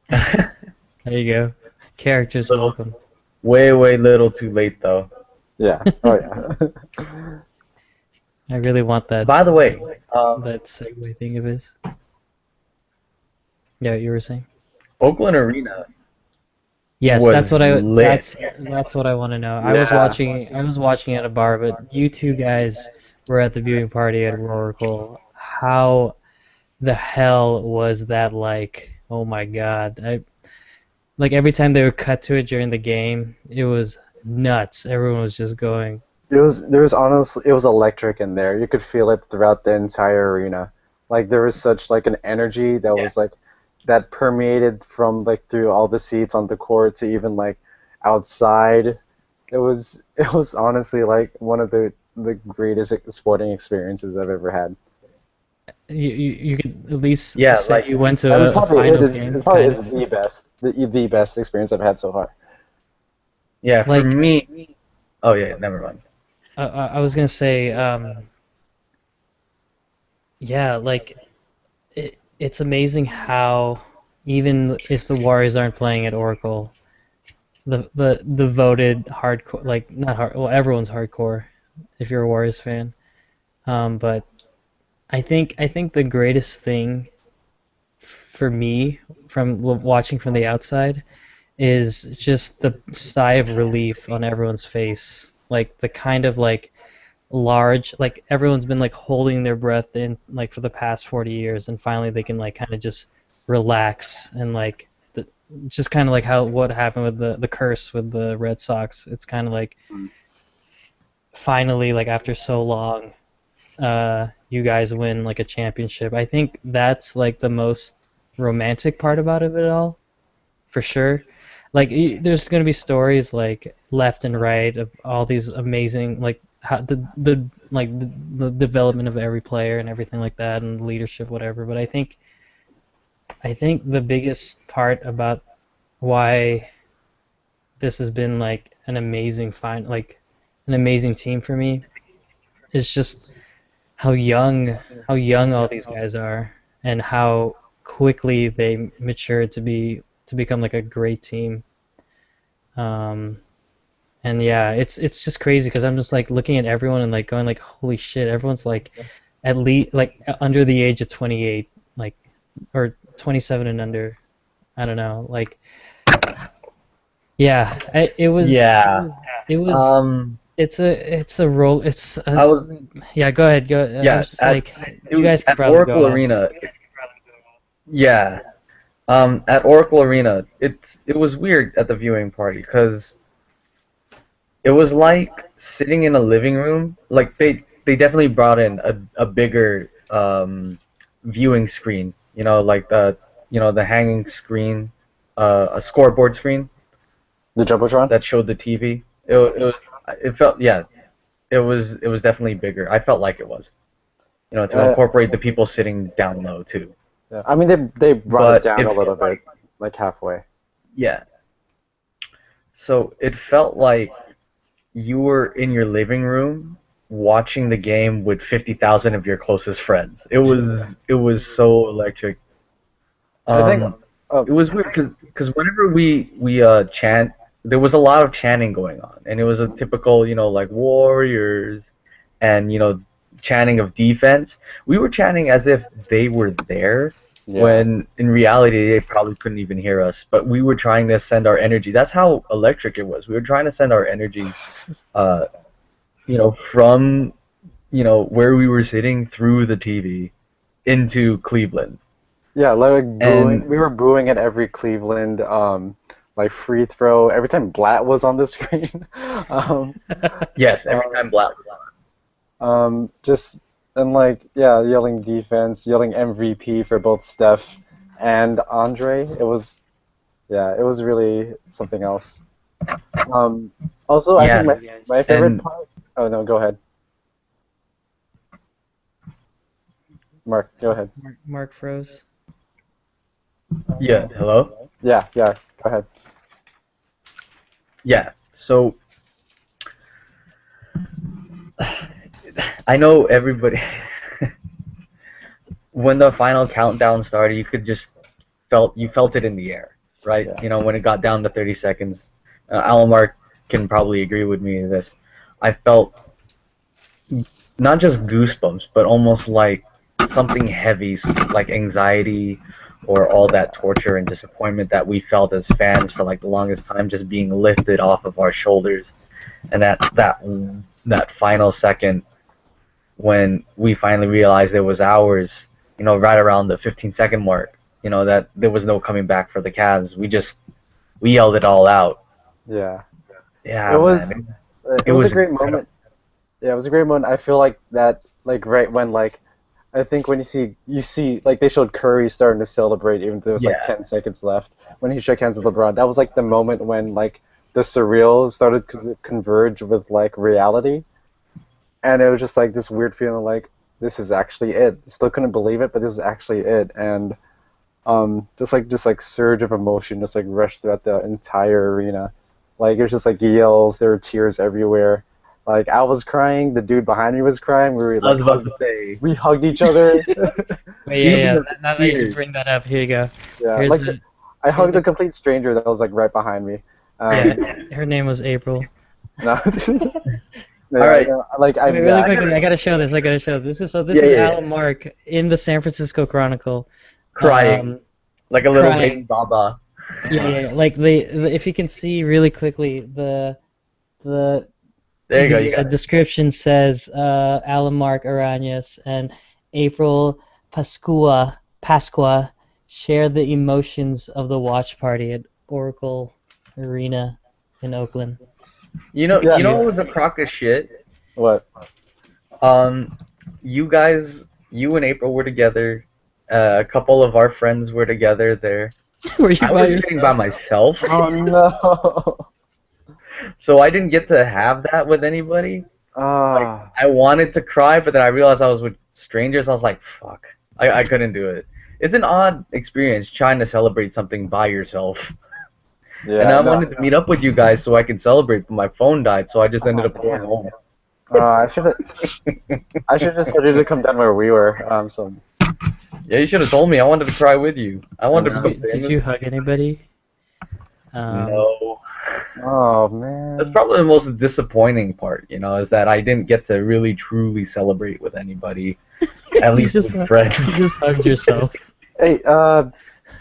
A: There you go. Characters
B: Little-
A: welcome.
B: Way, way little too late, though.
C: Yeah. Oh yeah.
A: I really want that
B: By the way,
A: that segue thing of his. Yeah, you were saying.
B: Oakland Arena.
A: Yes,
B: was
A: that's what
B: lit.
A: that's what I want to know. I was watching at a bar, but you two guys were at the viewing party at Roracle. How the hell was that like? Oh my God. Like every time they would cut to it during the game, it was nuts. Everyone was just going.
C: There was honestly it was electric in there. You could feel it throughout the entire arena. Like there was such like an energy that was like that permeated from like through all the seats on the court to even like outside. It was honestly like one of the greatest sporting experiences I've ever had.
A: You could at least
B: Yeah,
A: say
B: like-
A: you went to
C: I mean,
A: a
C: probably
A: finals game.
C: it probably
A: kind
C: is
A: of.
C: the best the best experience I've had so far.
B: Yeah, for
A: Like-
B: me. Oh yeah, never mind.
A: I was gonna say, yeah, like it's amazing how even if the Warriors aren't playing at Oracle, the voted hardcore, like not hard, well, everyone's hardcore if you're a Warriors fan. But I think the greatest thing for me from watching from the outside is just the sigh of relief on everyone's face, like the kind of like large, like everyone's been like holding their breath in like for the past 40 years, and finally they can like kind of just relax and like just kind of like how what happened with the curse with the Red Sox. It's kind of like finally, like after so long, you guys win like a championship. I think that's like the most romantic part about it all, for sure. Like there's gonna be stories like left and right of all these amazing like how the development of every player and everything like that and leadership whatever. But I think the biggest part about why this has been like an amazing team for me is just how young all these guys are and how quickly they mature to become like a great team. Um, and yeah, it's just crazy because I'm just like looking at everyone and like going like, holy shit, everyone's like at least like under the age of 28, like or 27 and under. I don't know, like yeah,
B: Yeah.
A: it was
B: Um.
A: it's a role.
B: I was.
A: Yeah, go ahead. Go. I
B: Yeah.
A: was just like, you
B: Dude,
A: guys can
B: at
A: probably go
B: Oracle
A: off.
B: Arena. Yeah. At Oracle Arena, it was weird at the viewing party because it was like sitting in a living room. Like they definitely brought in a bigger viewing screen. Like the hanging screen, a scoreboard screen
C: The Jumbotron?
B: that showed the TV. It felt, yeah, it was definitely bigger. I felt like it was. To
C: Uh,
B: incorporate the people sitting down low too.
C: yeah. I mean, they brought it
B: But
C: down
B: it
C: a little
B: felt
C: bit,
B: like,
C: like halfway.
B: yeah. So it felt like you were in your living room watching the game with 50,000 of your closest friends. It was so electric.
C: I think.
B: Um,
C: Oh,
B: it was weird because whenever we chant, there was a lot of chanting going on, and it was a typical like Warriors, and chanting of defense. We were chanting as if they were there,
C: yeah.
B: when in reality they probably couldn't even hear us. But we were trying to send our energy. That's how electric it was. We were trying to send our energy, uh, from where we were sitting through the TV into Cleveland.
C: Yeah, like booing.
B: And
C: We were booing at every Cleveland like free throw. Every time Blatt was on the screen. um,
B: yes, every
C: um,
B: time Black.
C: just and like yeah, yelling defense, yelling MVP for both Steph and Andre. It was really something else. Um, Also, I think
B: Yeah,
C: my favorite
B: and
C: part. Oh no, go ahead, Mark. Go ahead.
A: Mark froze.
B: yeah, hello.
C: Yeah, yeah. Go ahead.
B: Yeah, so I know everybody. When the final countdown started, you felt it in the air, right?
C: Yeah,
B: When it got down to 30 seconds. Alamar can probably agree with me in this. I felt not just goosebumps, but almost like something heavy, like anxiety, or all that torture and disappointment that we felt as fans for like the longest time, just being lifted off of our shoulders. And that final second when we finally realized it was ours, right around the 15-second mark, that there was no coming back for the Cavs. We yelled it all out.
C: yeah. It
B: Yeah,
C: was
B: man.
C: it
B: It
C: was a
B: was
C: great
B: incredible.
C: moment. Yeah, it was a great moment. I feel like that like right when like I think when you see like they showed Curry starting to celebrate even though there was like
B: Yeah.
C: 10 seconds left when he shook hands with LeBron. That was like the moment when like the surreal started to converge with like reality, and it was just like this weird feeling like this is actually it. Still couldn't believe it, but this is actually it. And just like surge of emotion just like rushed throughout the entire arena. Like it was just like yells, there were tears everywhere. Like I was crying, the dude behind me was crying.
B: I was about to say.
C: We hugged each other.
A: Wait, yeah,
B: Even
A: yeah.
B: the
A: Now that you
B: tears.
A: bring that up, here you go.
C: Yeah,
A: Here's
C: like
A: the
C: I
A: here's
C: hugged a
A: the
C: complete stranger that was like right behind me.
A: yeah.
C: Um,
A: Her name was April.
C: no,
B: All
C: yeah,
B: right.
C: like
A: Wait,
C: I'm
A: really
C: yeah,
A: quickly, I gotta show this. I gotta show this. This
B: Yeah,
A: is
B: yeah, yeah.
A: Alan Mark in the San Francisco Chronicle,
B: Crying
A: um,
B: like a little baby
A: crying.
B: Baba.
A: Yeah, yeah, yeah. Like if you can see really quickly the
B: There you go. You
A: The
B: got it.
A: description says Alan Mark Arañas and April Pascua share the emotions of the watch party at Oracle Arena in Oakland.
C: Yeah.
B: You know what was a crock of shit?
C: What?
B: Um, you guys, you and April were together. A couple of our friends were together there.
A: Were you
B: I
A: by
B: was sitting by
A: yourself?
B: myself,
C: Oh no.
B: so I didn't get to have that with anybody. Like,
C: Ah.
B: I wanted to cry, but then I realized I was with strangers. I was like, fuck. I couldn't do it. It's an odd experience trying to celebrate something by yourself. And
C: Yeah.
B: I
C: No.
B: wanted to meet up with you guys so I could celebrate, but my phone died, so I just ended
C: Oh,
B: up going
C: damn.
B: home.
C: I should have. I should have told you to come down where we were. So.
B: Yeah, you should have told me. I wanted to cry with you. I wanted to
C: know.
B: become
A: Did
B: famous.
A: you hug anybody?
B: No.
C: Oh
B: That's
C: man.
B: probably the most disappointing part, is that I didn't get to really truly celebrate with anybody, at
A: You
B: least
A: just
B: with friends.
A: you just hugged yourself.
C: Hey.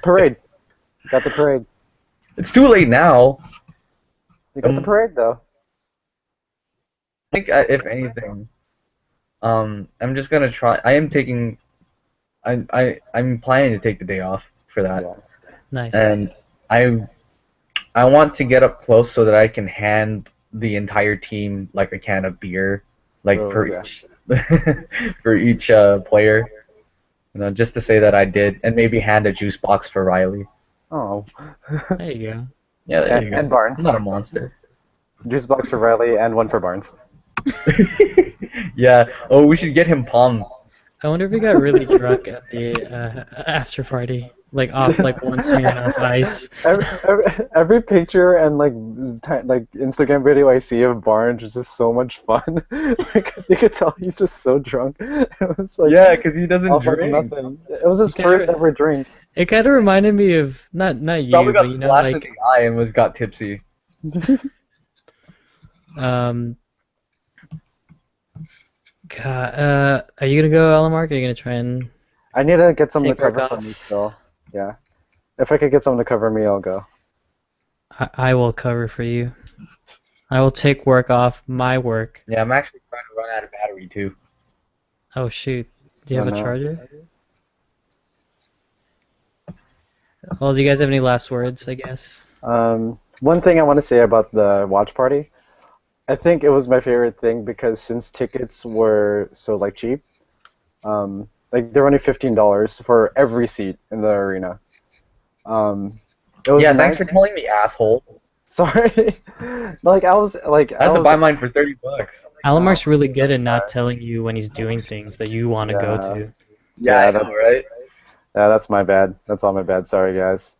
C: Parade. Got the parade.
B: It's too late now.
C: You got the parade though.
B: I think, if anything, I'm just gonna try. I'm planning to take the day off for that,
C: Yeah.
A: Nice.
B: and I want to get up close so that I can hand the entire team like a can of beer, like
C: Oh,
B: per
C: yeah.
B: each for each player. Just to say that I did, and maybe hand a juice box for Riley.
C: Oh.
A: There you go.
B: Yeah, there you go.
C: And Barnes.
B: I'm not a monster.
C: Juice box for Riley and one for Barnes.
B: Yeah. Oh, we should get him palm.
A: I wonder if he got really drunk at the after party, like off like one Smirnoff Ice.
C: Every picture and like Instagram video I see of Barnes is just so much fun. Like you could tell he's just so drunk. It was like
B: Yeah, because he doesn't
C: off like
B: drink.
C: nothing. It was his
A: Okay.
C: first ever drink.
A: It kind of reminded me of not you,
B: Probably
A: but
B: got
A: you know,
B: splashed in
A: like
B: the eye and got tipsy.
A: God, are you gonna go, Alamark? Or are you gonna try and?
C: I need to get someone to
A: Take work
C: cover for
A: off.
C: me still. Yeah. If I could get someone to cover me, I'll go.
A: I will cover for you. I will take work off my work.
B: Yeah, I'm actually trying to run out of battery too.
A: Oh shoot! Do you
C: Oh,
A: have a
C: no.
A: charger? Well, do you guys have any last words? I guess.
C: One thing I want to say about the watch party, I think it was my favorite thing because since tickets were so like cheap, like they're only $15 for every seat in the arena. It was
B: Yeah,
C: nice.
B: thanks for telling me, asshole.
C: Sorry, like I was like
B: I had to buy mine for $30.
A: Alamark's really good at not telling you when he's doing things that you want to go
C: Yeah.
A: to.
B: Yeah, I know,
C: that's
B: right?
C: yeah, that's my bad. That's all my bad. Sorry, guys.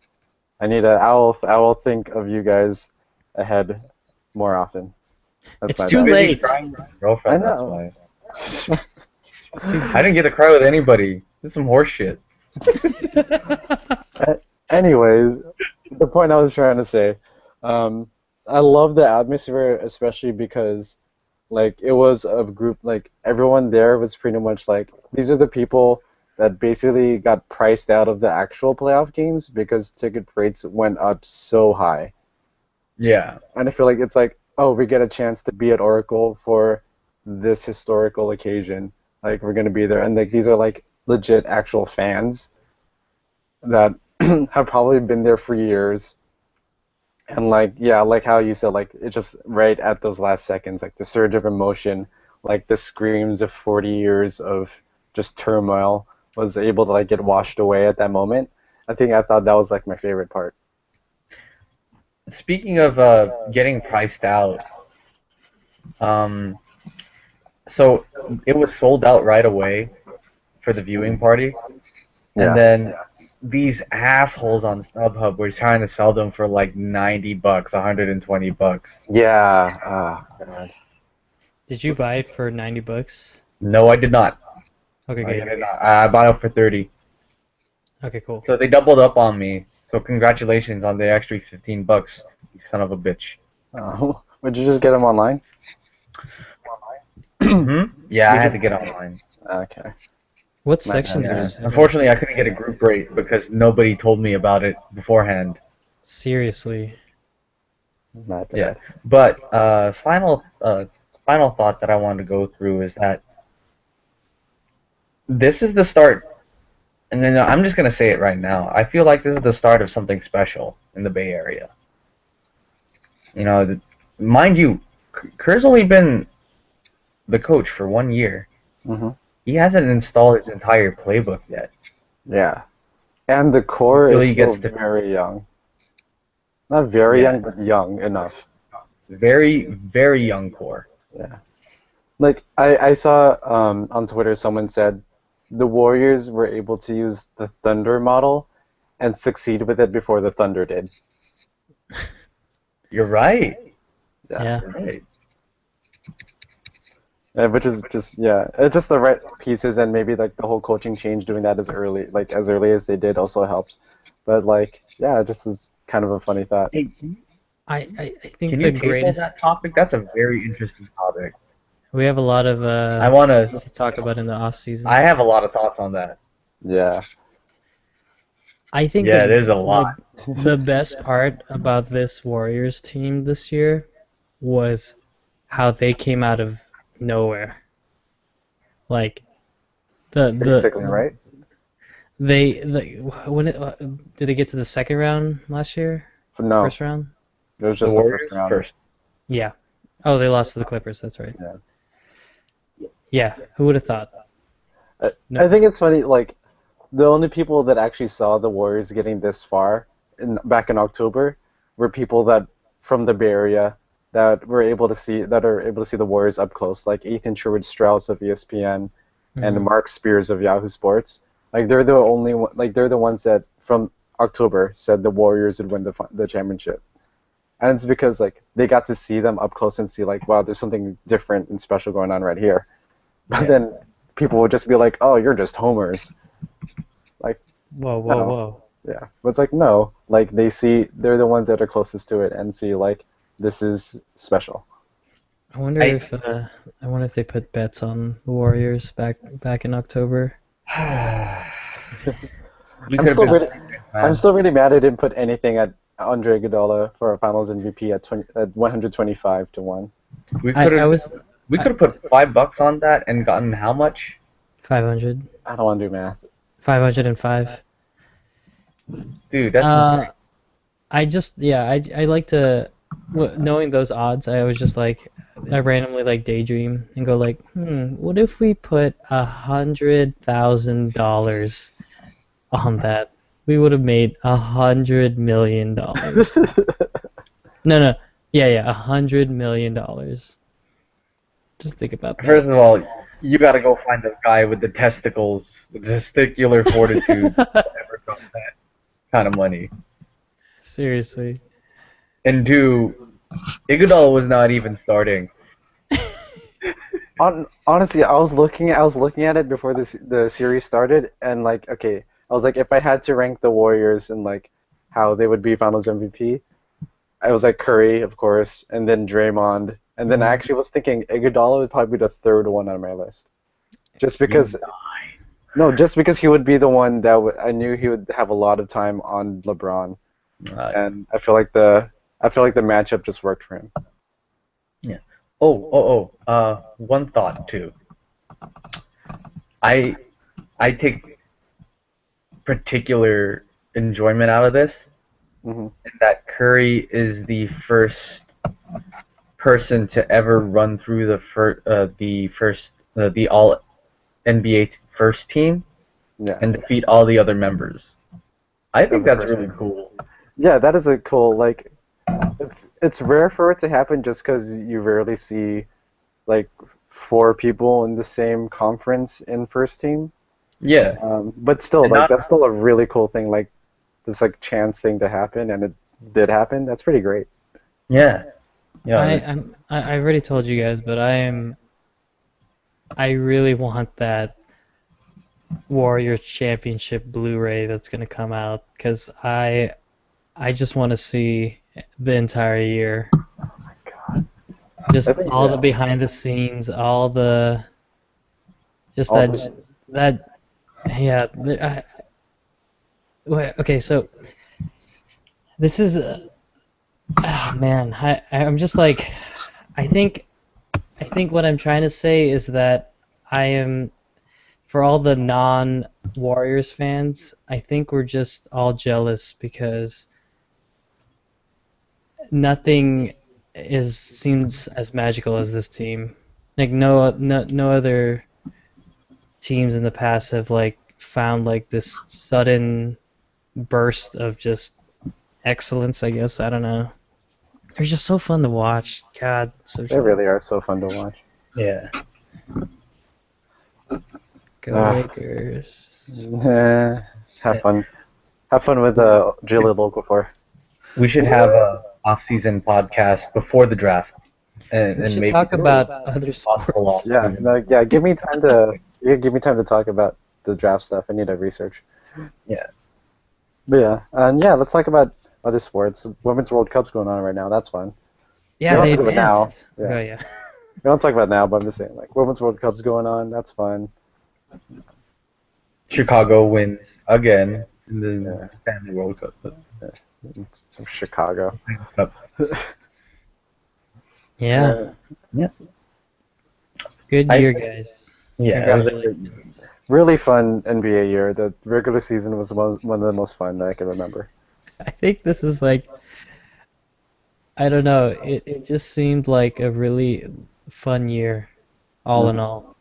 C: I will think of you guys ahead more often. That's
A: It's
C: my
A: too
C: bad.
A: late.
B: Crying with my girlfriend,
C: I
B: that's
C: know.
B: why. I didn't get to cry with anybody. This is some horse shit.
C: Anyways, the point I was trying to say, I love the atmosphere, especially because, like, it was a group, like, everyone there was pretty much like, these are the people that basically got priced out of the actual playoff games because ticket rates went up so high.
B: Yeah.
C: And I feel like it's like, oh, we get a chance to be at Oracle for this historical occasion. Like, we're going to be there. And, like, these are, like, legit actual fans that have probably been there for years. And, like, yeah, like how you said, like, it just right at those last seconds, like, the surge of emotion, like, the screams of 40 years of just turmoil was able to, like, get washed away at that moment. I thought that was, like, my favorite part.
B: Speaking of getting priced out, so it was sold out right away for the viewing party,
C: Yeah.
B: and then these assholes on StubHub were trying to sell them for like $90, $120.
C: Yeah. God.
A: Did you buy it for $90?
B: No, I did not.
A: Okay,
B: I
A: good.
B: did not. I bought it for 30.
A: Okay, cool.
B: So they doubled up on me. So congratulations on the extra $15, you son of a bitch.
C: Oh, would you just get them online?
B: Yeah, I had to get online.
C: Okay.
A: What section did
B: Yeah.
A: you sit in?
B: Unfortunately, I couldn't get a group rate because nobody told me about it beforehand.
A: Seriously.
C: Not bad.
B: Yeah. But final final thought that I wanted to go through is that this is the start, and then I'm just gonna say it right now. I feel like this is the start of something special in the Bay Area. You know, mind you, Kerr's only been the coach for 1 year.
C: Hmm.
B: He hasn't installed his entire playbook yet.
C: Yeah. And the core
B: Until
C: is
B: he
C: still
B: gets to
C: very young. Not very
B: yeah,
C: young, but young enough.
B: very very young core.
C: Yeah. Like I saw on Twitter someone said the Warriors were able to use the Thunder model and succeed with it before the Thunder did.
B: You're right.
C: Yeah.
A: Yeah.
B: You're right.
C: Which is just yeah, it's just the right pieces and maybe like the whole coaching change doing that as early as they did also helps. But like yeah, this is kind of a funny thought.
B: Hey,
A: I think
B: can
A: the
B: you table
A: greatest.
B: that topic? That's a very interesting topic.
A: We have a lot of
B: I wanna.
A: to talk about in the off season.
B: I have a lot of thoughts on that.
C: Yeah.
A: I think
B: Yeah, there's a lot.
A: the best part about this Warriors team this year was how they came out of nowhere. Like
C: Basically, right?
A: when did they get to the second round last year?
C: No,
A: First round?
C: it was
B: The
C: just the
B: Warriors
C: first round.
B: first.
A: Yeah. Oh, they lost to the Clippers. That's right.
C: Yeah.
A: Yeah. Who would have thought? No.
C: I think it's funny, like, the only people that actually saw the Warriors getting this far back in October were people that from the Bay Area that are able to see the Warriors up close, like Ethan Sherwood-Strauss of ESPN and
A: Mhm.
C: Mark Spears of Yahoo Sports. Like they're the only like they're the ones that from October said the Warriors would win the championship. And it's because like they got to see them up close and see like wow, there's something different and special going on right here. But
B: Yeah.
C: then people would just be like, "Oh, you're just homers." Like,
A: Whoa, whoa,
C: no.
A: whoa.
C: Yeah. But it's like no, like they're the ones that are closest to it and see like this is special.
A: I wonder
B: I-
A: if they put bets on the Warriors back in October.
B: We
C: I'm
B: could have
C: still
B: been.
C: really,
B: Man.
C: I'm still really mad I didn't put anything at Andre Iguodala for a Finals MVP at 125 to 1.
B: We
A: I
B: could have.
A: was
B: We could have put $5 on that and gotten how much?
A: 500,
C: I don't want to do math.
A: 505.
B: Dude, that's insane.
A: I like to, knowing those odds, I was just like, I randomly like daydream and go like, what if we put $100,000 on that? We would have made $100 million. No, yeah, $100 million. Just think about that.
B: First of all, you gotta go find the guy with the testicles, with the testicular fortitude that ever got that kind of money.
A: Seriously.
B: And two, Iguodala was not even starting.
C: Honestly, I was looking at it before the series started, and like, okay, I was like, if I had to rank the Warriors and like how they would be Finals MVP, I was like Curry, of course, and then Draymond, and then I actually was thinking Iguodala would probably be the third one on my list, just because. No, just because he would be the one that I knew he would have a lot of time on LeBron, and I feel like the matchup just worked for him.
B: Yeah. One thought too. I take particular enjoyment out of this,
C: Hmm.
B: and that Curry is the first person to ever run through the All NBA first team
C: Yeah,
B: and defeat all the other members. I think
C: As a
B: that's
C: first
B: really
C: team.
B: cool.
C: yeah, that is a cool like. It's rare for it to happen just because you rarely see like 4 people in the same conference in first team.
B: Yeah.
C: But still,
B: And
C: like
B: not
C: that's still a really cool thing. Like this like chance thing to happen, and it did happen. That's pretty great.
B: yeah. Yeah.
A: I've already told you guys, but I really want that Warriors Championship Blu-ray that's gonna come out because I just want to see the entire year.
C: Oh my god.
A: Just
C: I think,
A: all
C: yeah.
A: the behind the scenes, all the just
C: All
A: that yeah. Wait, okay, so this is oh man, I'm just like I think I think what I'm trying to say is that I am, for all the non-Warriors fans, I think we're just all jealous because nothing seems as magical as this team. Like no other teams in the past have like found like this sudden burst of just excellence, I guess. I don't know. They're just so fun to watch. God, so
C: They really
A: jealous.
C: are so fun to watch.
B: Yeah.
A: Go
C: Ah.
A: Lakers.
C: Have fun. Have fun with Jilly Local 4.
B: We should have a off-season podcast before the draft, and,
A: We
B: and
A: should
B: maybe
A: talk
B: do
A: about
B: a
A: other
B: possible
A: sports.
C: Yeah,
B: off-season.
C: no, yeah. Give me time to give me time to talk about the draft stuff. I need to research.
B: Yeah.
C: But yeah, and yeah, let's talk about other sports. Women's World Cup's going on right now. That's fun.
A: Yeah,
C: You don't
A: they
C: have to do it now.
A: advanced.
C: Yeah.
A: Oh yeah.
C: We don't talk about it now, but I'm just saying, like, Women's World Cup's going on. That's fun.
B: Chicago wins again in the
C: Yeah.
B: Stanley World Cup.
C: It's from Chicago.
A: Yeah.
B: Yeah.
A: Good year, guys.
B: Yeah, it was a good
A: Congratulations.
C: Really fun NBA year. The regular season was one of the most fun that I can remember.
A: I think this is like, I don't know, it just seemed like a really fun year, all in all.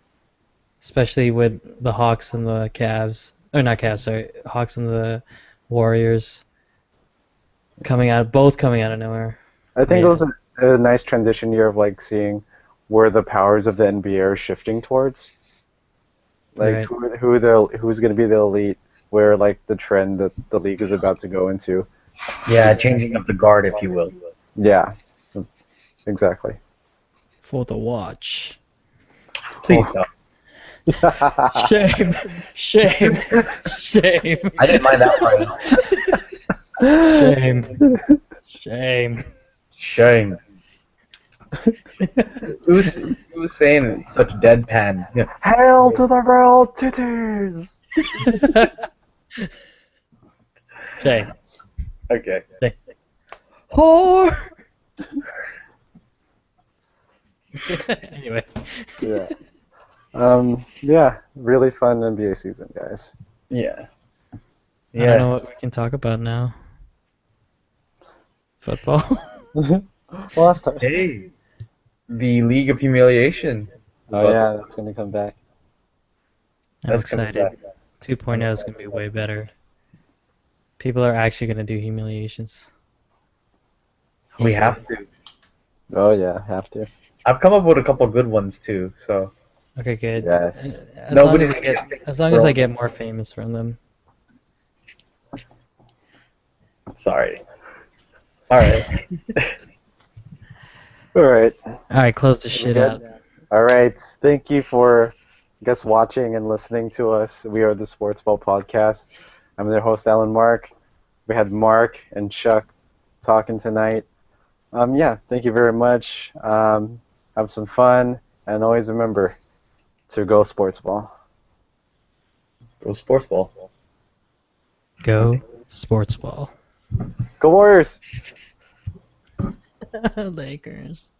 A: Especially with the Hawks and the Cavs. Or not Cavs, sorry. Hawks and the Warriors both coming out of nowhere.
C: I think it
A: Yeah.
C: was a nice transition year of like seeing where the powers of the NBA are shifting towards. Like
A: Right.
C: who's going to be the elite, where like the trend that the league is about to go into.
B: Yeah, changing of the guard, if you will.
C: Yeah, exactly.
A: For the watch.
B: Please don't.
A: Shame. Shame. Shame.
B: I didn't mind that part.
A: Shame. Shame.
B: Shame. Who's saying such deadpan? Yeah.
C: Hail to the real titties!
A: Shame.
B: Okay.
A: Whore. Anyway.
C: Yeah. Yeah, really fun NBA season, guys.
B: Yeah.
A: I don't
B: Yeah.
A: know what we can talk about now. Football.
C: Last time.
B: Hey, the League of Humiliation.
C: Oh yeah, that's gonna come back.
A: I'm
B: That's coming
A: excited.
B: back.
A: 2.0 is going to be way better. People are actually going to do humiliations.
B: We have to.
C: Oh yeah, have to.
B: I've come up with a couple good ones too. So
A: Okay, good.
C: Yes.
A: As long as I get more famous from them.
B: sorry. All right.
C: All right.
A: All right, close the shit
C: good?
A: out.
C: All right. Thank you for, I guess, watching and listening to us. We are the Sportsball Podcast. I'm their host, Alan Mark. We had Mark and Chuck talking tonight. Yeah, thank you very much. Have some fun, and always remember to go Sportsball.
B: Go sports ball.
A: Go Sportsball.
C: Go Warriors!
A: Lakers.